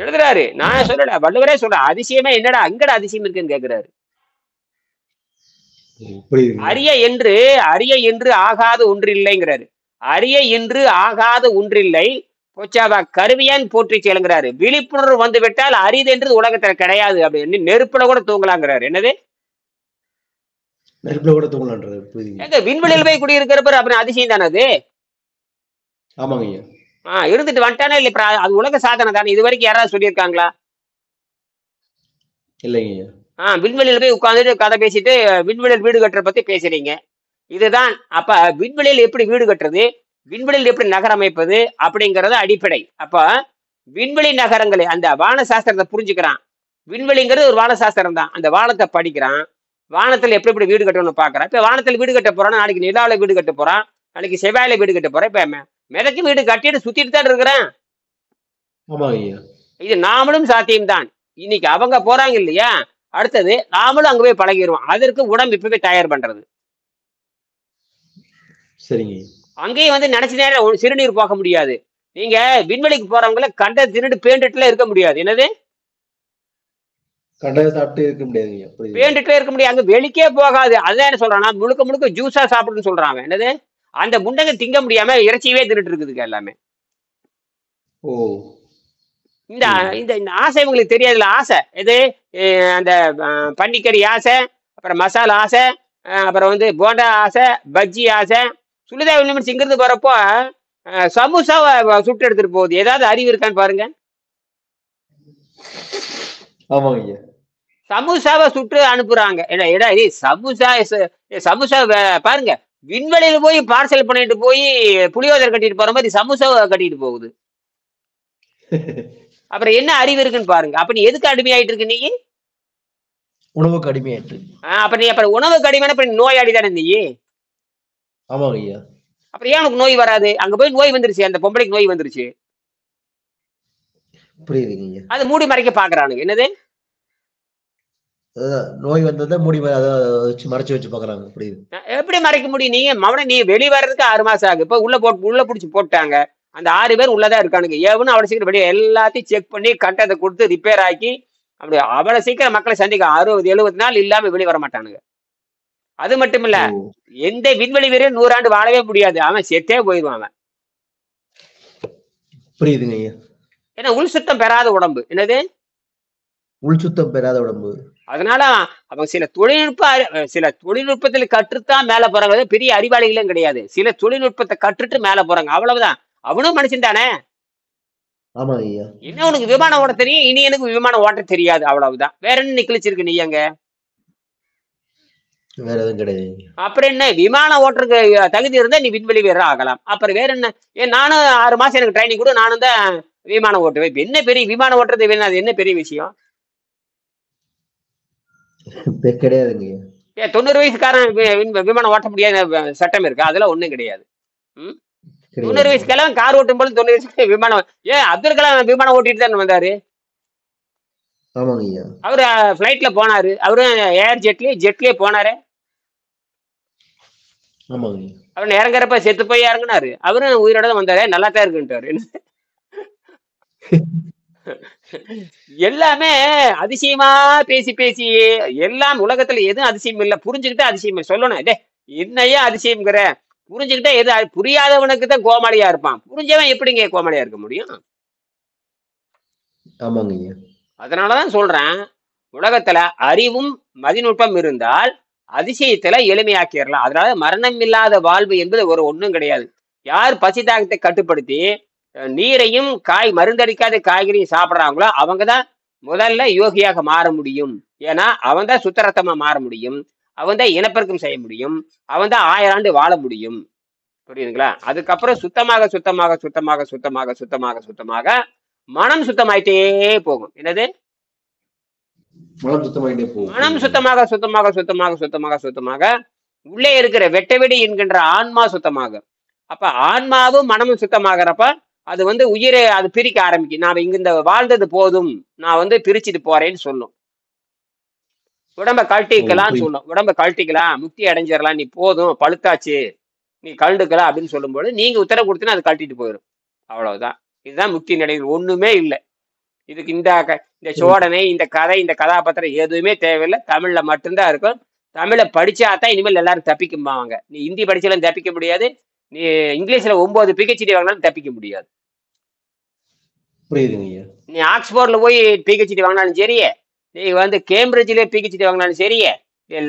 எழுதுறாரு. நான் சொல்லல, வள்ளுவரே சொல்ற அதிசயமே என்னடா அங்கட அதிசயம் இருக்குன்னு கேக்குறாரு. அரிய என்று ஆகாத ஒன்றில்லைங்கிறாரு. அரிய என்று ஆகாத ஒன்றில்லை கொச்சாவா கருவியான் போற்றி செல்லுங்கிறாரு. விழிப்புணர்வு வந்து விட்டால் அரிது என்று உலகத்துல கிடையாது அப்படின்னு நெருப்புல கூட தூங்கலாங்கிறாரு. என்னது? நெருப்புல கூட தூங்கலான்றாரு. விண்வெளியில் போய் குடியிருக்கிறப்ப அப்படி அதிசயம் தானே அது. ஆமாங்க. இருந்துட்டு வந்துட்டானே இல்ல, அது உலக சாதனை தானே. இது வரைக்கும் யாராவது சொல்லியிருக்காங்களா? இல்லைங்க. விண்வெளியில போய் உட்காந்துட்டு கதை பேசிட்டு விண்வெளியில் வீடு கட்டுற பத்தி பேசுறீங்க. இதுதான். அப்ப விண்வெளியில் எப்படி வீடு கட்டுறது, விண்வெளியில் எப்படி நகரம் அமைப்பது அப்படிங்கறது அடிப்படை. அப்ப விண்வெளி நகரங்களை அந்த வான சாஸ்திரத்தை புரிஞ்சுக்கிறான். விண்வெளிங்கிறது ஒரு வான சாஸ்திரம் தான். அந்த வானத்தை படிக்கிறான். வானத்துல எப்படி எப்படி வீடு கட்டணும்னு பாக்குறான். இப்ப வானத்துல வீடு கட்ட போறான், நாளைக்கு நிலாவில வீடு கட்ட போறான், நாளைக்கு செவ்வாயில வீடு கட்ட போறான். இப்ப மிதக்கு வீடு கட்டிட்டு சுத்திட்டு தான் இருக்கிறேன். ஆமாங்க ஐயா. இது நாமளும் சாத்தியம்தான். இன்னைக்கு அவங்க போறாங்க இல்லையா, அடுத்தது நாமளும் அங்க போய் பழகிடுவோம். அதற்கு உடம்பு இப்பவே தயார் பண்றது. சரிங்க ஐயா. அங்கேயும் வந்து நினைச்ச நேரம் சிறுநீர் போக முடியாது. நீங்க விண்வெளிக்கு போறவங்கள கண்ட திருட்டு பேண்டுட்டுல இருக்க முடியாது. என்னது கண்டதை சாப்பிட்டு இருக்க முடியாதுங்க ஐயா. புரியுது. பேண்டுட்டுல இருக்க முடியாது. அங்க வெளிக்கே போகாது. அதான் என்ன சொல்றான், முழுக்க முழுக்க ஜூஸா சாப்பிடுன்னு சொல்றாங்க. என்னது அந்த முண்டங்க திங்க முடியாம இறைச்சியவே திருட்டு இருக்குதுங்க எல்லாமே. ஓ இந்த இந்த இந்த ஆசை உங்களுக்கு தெரியாதுல. ஆசை எது? அந்த பன்னிக்கறி ஆசை, அப்புறம் மசாலா ஆசை, அப்புறம் வந்து போண்டா ஆசை, பஜ்ஜி ஆசை. சுனிதா யூனிவர்சிட்டி இங்கிருந்து போறப்போ சமோசாவை சுட்டு எடுத்துட்டு போகுது. ஏதாவது அறிவு இருக்கான்னு பாருங்க. ஆமாங்க ஐயா. சமோசாவை சுட்டு அனுப்புறாங்க. ஏடா இது சமோசா பாருங்க, விண்வெளியில போய் பார்சல் பண்ணிட்டு போய் புளியோதரை கட்டிட்டு போற மாதிரி சமோசாவை கட்டிட்டு போகுது. அப்புறம் என்ன அறிவு இருக்குன்னு பாருங்க. அப்ப நீ எதுக்கு அடிமையாயிட்டு இருக்கு? நீ உணவுக்கு அடிமையாயிட்டு. அப்ப நீ அப்புறம் உணவுக்கு அடிமையான இப்ப நோயாளி தானே நீ. ஆமாங்க ஐயா. அப்புறம் ஏன் உனக்கு நோய் வராது? அங்க போய் நோய் வந்துருச்சு, அந்த பொம்பளைக்கு நோய் வந்துருச்சு. புரியுதுங்க ஐயா. அது மூடி மறைக்க பாக்குறானுங்க. என்னது நோய் வந்ததை மூடி வச்சு மறைச்சு வச்சு பாக்குறாங்க. புரியுது. எப்படி மறைக்க முடியும்? நீ வெளியே வர்றதுக்கு 6 மாசம் ஆகு. இப்ப உள்ள புடிச்சு போட்டாங்க. அந்த 6 பேர் உள்ளதான் இருக்கானுங்க. எவனும் அவ்வளவு சீக்கிரம் வெளியே எல்லாத்தையும் செக் பண்ணி கட்டத்தை கொடுத்து ரிப்பேர் ஆக்கி அப்படி அவ்வளவு சீக்கிரம் மக்களை சந்திக்க 60-70 நாள் இல்லாம வெளியே வர மாட்டானுங்க. அது மட்டும் இல்ல, எந்த விண்வெளி வீரன் 100 ஆண்டு வாழவே முடியாது. அவன் செத்தே போயிடுவான் அவன். புரியுதுங்க ஐயா. ஏன்னா உள் சுத்தம் பெறாத உடம்பு. என்னது உள் சுத்தம் பெறாத உடம்பு. அதனால அவங்க சில தொழில்நுட்பத்தில் கற்றுத்தான் மேல போறாங்க. பெரிய அறிவாளிகளும் கிடையாது. சில தொழில்நுட்பத்தை கற்றுட்டு மேல போறாங்க. அவ்வளவுதான். அவனும் மனுஷன் தானே. ஆமா ஐயா. என்ன உனக்கு விமானம் ஓட்ட தெரியும், இனி எனக்கு விமானம் ஓட்ட தெரியாது. அவ்வளவுதான். வேற என்ன நிக்கலிச்சிருக்கு நீ அங்க? வேற எதுவும் கிடையாது. அப்புறம் என்ன, விமானம் ஓட்டுறதுக்கு தகுதி இருந்தா நீ விண்வெளி வீரர் ஆகலாம். அப்புறம் வேற என்ன? நானும் 6 மாசம் எனக்கு ட்ரைனிங் கூட, நானும் தான் விமானம் ஓட்டுவேன். இப்ப என்ன பெரிய விமானம் ஓட்டுறது வேணும்? அது என்ன பெரிய விஷயம்? கிடையாதுங்க. 90 வயசுக்காரன் விமானம் ஓட்ட முடியாத சட்டம் இருக்கு? அதெல்லாம் ஒண்ணும் கிடையாது. 90 வயசுக்கெல்லாம் கார் ஓட்டும் போது 90 வயசுக்கு விமானம். அப்துல் கலாம் விமானம் ஓட்டிட்டு தான் வந்தாரு. அவரு பிளைட்ல போனாரு. அவரும் ஏர் ஜெட்லயே போனாரு. அவரு இறங்குறப்ப செத்து போய் இறங்குனாரு. அவரும் உயிரோட தான் வந்தாரு. நல்லா தான் இருக்குன்ட்டாரு. எல்லாமே அதிசயமா பேசி பேசி எல்லாம் உலகத்துல எதுவும் அதிசயம் இல்லை. புரிஞ்சுக்கிட்டா அதிசயம் சொல்லணும். என்னையா அதிசயம்ங்கிற புரிஞ்சுக்கிட்டா எது புரியாதவனுக்கு தான் கோமாளியா இருப்பான். புரிஞ்சவன் எப்படிங்க கோமாளியா இருக்க முடியும்? அதனாலதான் சொல்றேன், உலகத்துல அறிவும் மதிநுட்பம் இருந்தால் அதிசயத்துல எளிமையாக்கிடலாம். அதனால மரணம் இல்லாத வாழ்வு என்பது ஒண்ணும் கிடையாது. யார் பசி தாகத்தை கட்டுப்படுத்தி நீரையும் மருந்தடிக்காத காய்கறியும் சாப்பிட்றாங்களோ அவங்கதான் முதல்ல யோகியாக மாற முடியும். ஏன்னா அவன் தான் சுத்தரத்தமா மாற முடியும். அவன் தான் இனப்பெருக்கம் செய்ய முடியும். அவன் தான் 1000 ஆண்டு வாழ முடியும். புரியுதுங்களா? அதுக்கப்புறம் சுத்தமாக சுத்தமாக சுத்தமாக சுத்தமாக சுத்தமாக சுத்தமாக மனம் சுத்தமாயிட்டே போகும். என்னது? மனம் சுத்தமாக சுத்தமாக சுத்தமாக சுத்தமாக சுத்தமாக உள்ளே இருக்கிற வெட்டவெடி என்கின்ற ஆன்மா சுத்தமாகும். அப்ப ஆன்மாவும் மனமும் சுத்தமாகறப்ப அது வந்து உயிரை அது பிரிக்க ஆரம்பிக்கும். நான் இங்க இந்த வாழ்ந்தது போதும், நான் பிரிச்சுட்டு போறேன்னு சொல்லும். உடம்ப கழட்டிக்கலாம்னு சொல்லும். உடம்ப கழட்டிக்கலாம், முக்தி அடைஞ்சிடலாம், நீ போதும் பழுத்தாச்சு, நீ கழண்டுக்கலாம் அப்படின்னு சொல்லும்போது நீங்க உத்தரவு கொடுத்தீங்கன்னா அது கழட்டிட்டு போயிடும். அவ்வளவுதான். இதுதான் முக்தி நிலையில். ஒண்ணுமே இல்லை இதுக்கு. இந்த சோடனை, இந்த கதை, இந்த கதாபாத்திரம் எதுவுமே தேவையில்லை. தமிழ்ல மட்டும்தான் இருக்கும். தமிழை படிச்சாதான் இனிமேல் எல்லாரும் தப்பிக்கும்பாங்க. நீ ஹிந்தி படிச்சாலும் தப்பிக்க முடியாது. நீ இங்கிலீஷ்ல 9 PhD வாங்கினாலும் தப்பிக்க முடியாது. நீ ஆக்ஸ்போர்ட்ல போய் PhD வாங்கினாலும் சரியே, நீ கேம்பிரிட்ஜ்ல PhD வாங்கினாலும் சரியே,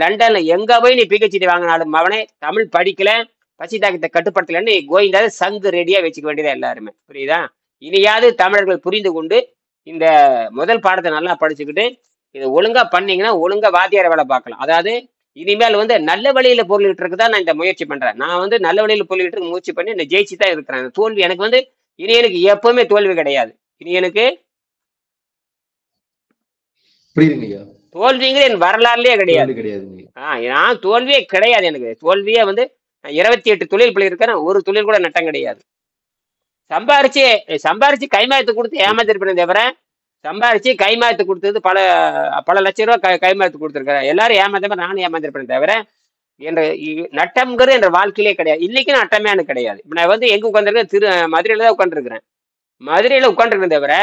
லண்டன்ல எங்க போய் நீ PhD வாங்கினாலும் அவனே தமிழ் படிக்கல, பசி தாக்கத்தை கட்டுப்படுத்தலன்னு கோயிந்தாத சங்கு ரெடியா வச்சுக்க வேண்டியதா எல்லாருமே. புரியுதா? இனியாவது தமிழர்கள் புரிந்து கொண்டு இந்த முதல் பாடத்தை நல்லா படிச்சுக்கிட்டு இதை ஒழுங்கா பண்ணீங்கன்னா ஒழுங்கா வாத்தியார வேலை பார்க்கலாம். அதாவது இனிமேல் நல்ல வழியில பொருளிட்டு இருக்குதான் நான் இந்த முயற்சி பண்றேன். நான் நல்ல வழியில பொருளிட்டு முயற்சி பண்ணி இந்த ஜெயிச்சு தான் இருக்கிறேன். தோல்வி எனக்கு இனி எனக்கு எப்பவுமே தோல்வி கிடையாது. இனி எனக்கு தோல்விங்கிற என் வரலாறுலயே கிடையாது. நான் தோல்வியே கிடையாது. எனக்கு தோல்வியே 28 தொழில் பண்ணியிருக்கேன். ஒரு தொழில் கூட நட்டம் கிடையாது. சம்பாரிச்சு சம்பாரிச்சு கைமாத்து கொடுத்து ஏமாத்திருப்பேன் தவிர, சம்பாரிச்சு கைமாத்து கொடுத்தது பல பல லட்சம் ரூபாய் கைமாத்து கொடுத்துருக்கிறேன். எல்லாரும் ஏமாத்த மாதிரி நானும் ஏமாத்திருப்பேன் தவிர, என்ற நட்டம்ங்கிறது என்ற வாழ்க்கையிலே கிடையாது. இன்னைக்கு நட்டமே எனக்கு கிடையாது. இப்ப நான் வந்து எங்க உட்காந்துருக்கேன்? மதுரையில தான் உட்காந்துருக்கிறேன். மதுரையில உட்காந்துருக்கேன் தவிர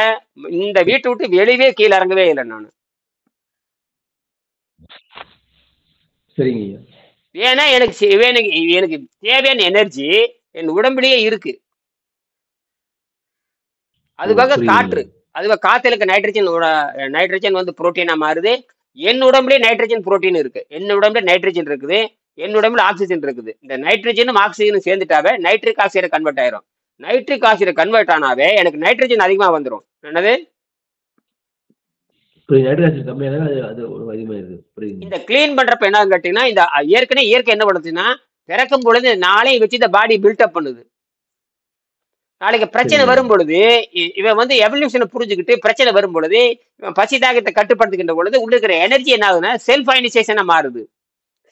இந்த வீட்டை விட்டு வெளியே கீழே இறங்கவே இல்லை நான். சரிங்க ஐயா. ஏன்னா எனக்கு எனக்கு எனக்கு தேவையான எனர்ஜி என் உடம்புலயே இருக்கு. அதுக்காக காற்று, அதுவாக காத்துல இருக்க நைட்ரஜன் வந்து புரோட்டீனா மாறுது. என் உடம்புலயே நைட்ரஜன் புரோட்டீன் இருக்கு. என் உடம்புல நைட்ரஜன் இருக்குது, என் உடம்புல ஆக்சிஜன் இருக்குது. இந்த நைட்ரஜனும் ஆக்சிஜனும் சேர்ந்துட்டாவே நைட்ரிக் ஆக்சைடு கன்வெர்ட் ஆயிரும். நைட்ரிக் ஆக்சைடு கன்வெர்ட் ஆனாவே எனக்கு நைட்ரஜன் அதிகமா வந்துடும். என்னது இந்த கிளீன் பண்றப்ப என்ன கேட்டீங்கன்னா, இந்த ஏற்கனவே இயற்கை என்ன பண்ணுதுன்னா, பிறக்கும் பொழுது நாளையும் வச்சு இந்த பாடி பில்டப் பண்ணுது. நாளைக்கு பிரச்சனை வரும் பொழுது இவன் வந்து எவல்யூஷனை புரிஞ்சுக்கிட்டு பிரச்சனை வரும் பொழுது இவன் பசி தாகத்தை கட்டுப்படுத்துகின்ற பொழுது உள்ள இருக்கிற எனர்ஜி என்ன ஆகுதுன்னா செல்ஃப் அயனைசேஷனா மாறுது.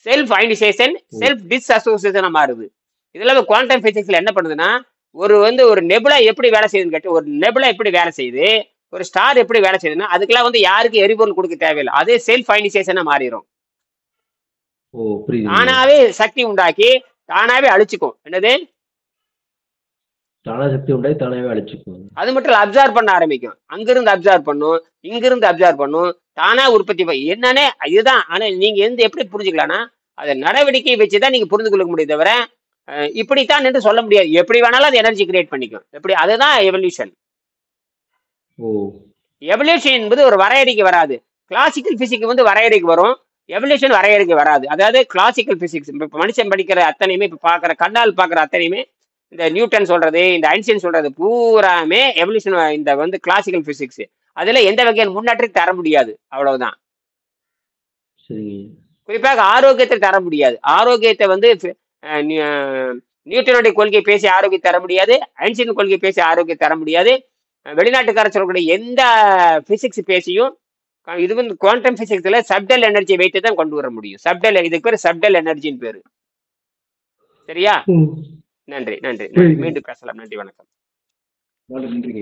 செல்ஃப் அயனைசேஷன் செல்ஃப் டிஸ்அசோசியேஷனா மாறுது. இதெல்லாம் குவாண்டம் பிசிக்ஸ்ல என்ன பண்ணுதுன்னா, ஒரு நெபுலா எப்படி வேலை செய்யுதுன்னு கேட்டு, ஒரு நெபுலா எப்படி வேலை செய்யுது, ஒரு ஸ்டார் எப்படி வேலை செய்யுதுன்னா அதுக்கெல்லாம் வந்து யாருக்கு எரிபொருள் கொடுக்க தேவையில்லை. அதே செல்ஃப் அயனைசேஷனா மாறிடும். தானாவே சக்தி உண்டாக்கி தானாவே அழிச்சுக்கும். என்னது சக்தி உண்டாக்கி தானாவே அழிச்சுக்கும். அது மட்டும் அப்சர்வ் பண்ண ஆரம்பிக்கும். அங்கிருந்து அப்சர்வ் பண்ணும், இங்கிருந்து அப்சர்வ் பண்ணும், தானா உற்பத்தி என்னன்னே இதுதான். ஆனா நீங்க எப்படி புரிஞ்சுக்கலாம்னா அதை நடவடிக்கையை வச்சுதான் நீங்க புரிந்து கொள்ள முடியும் தவிர இப்படித்தான் என்று சொல்ல முடியாது. எப்படி வேணாலும் அது எனர்ஜி கிரியேட் பண்ணிக்கும். எப்படி அதுதான் எவல்யூஷன். எவல்யூஷன் என்பது ஒரு வரையறைக்கு வராது. கிளாசிக்கல் பிசிக்ஸ் வந்து வரையறைக்கு வரும், எவல்யூஷன் வரையறைக்கு வராது. அதாவது கிளாசிக்கல் பிசிக்ஸ் இப்ப மனுஷன் படிக்கிற அத்தனையுமே, இப்ப பாக்குற கண்ணால் பாக்குற அத்தனையுமே, இந்த நியூட்டன் சொல்றது, இந்த ஐன்ஸ்டைன் சொல்றது பூராமே எவல்யூஷன். இந்த வந்து கிளாசிக்கல் பிசிக்ஸ் அதுல எந்த வகையான முன்னேற்றத்தை தர முடியாது. அவ்வளவுதான். குறிப்பாக ஆரோக்கியத்தை தர முடியாது. ஆரோக்கியத்தை வந்து நியூட்டனுடைய கொள்கை பேசி ஆரோக்கியம் தர முடியாது, ஐன்ஸ்டைன் கொள்கை பேசி ஆரோக்கியம் தர முடியாது. வெளிநாட்டுக்கார சொல்லக்கூடிய எந்த பிசிக்ஸ் பேசியும் இது வந்து குவாண்டம் பிசிக்ஸ்ல சப்டல் எனர்ஜி வைத்து தான் கொண்டு வர முடியும். சப்டல், இதுக்கு பேர் சப்டல் எனர்ஜின்னு பேரு. சரியா? நன்றி நன்றி. மீண்டும் பேசலாம். நன்றி, வணக்கம். நன்றி.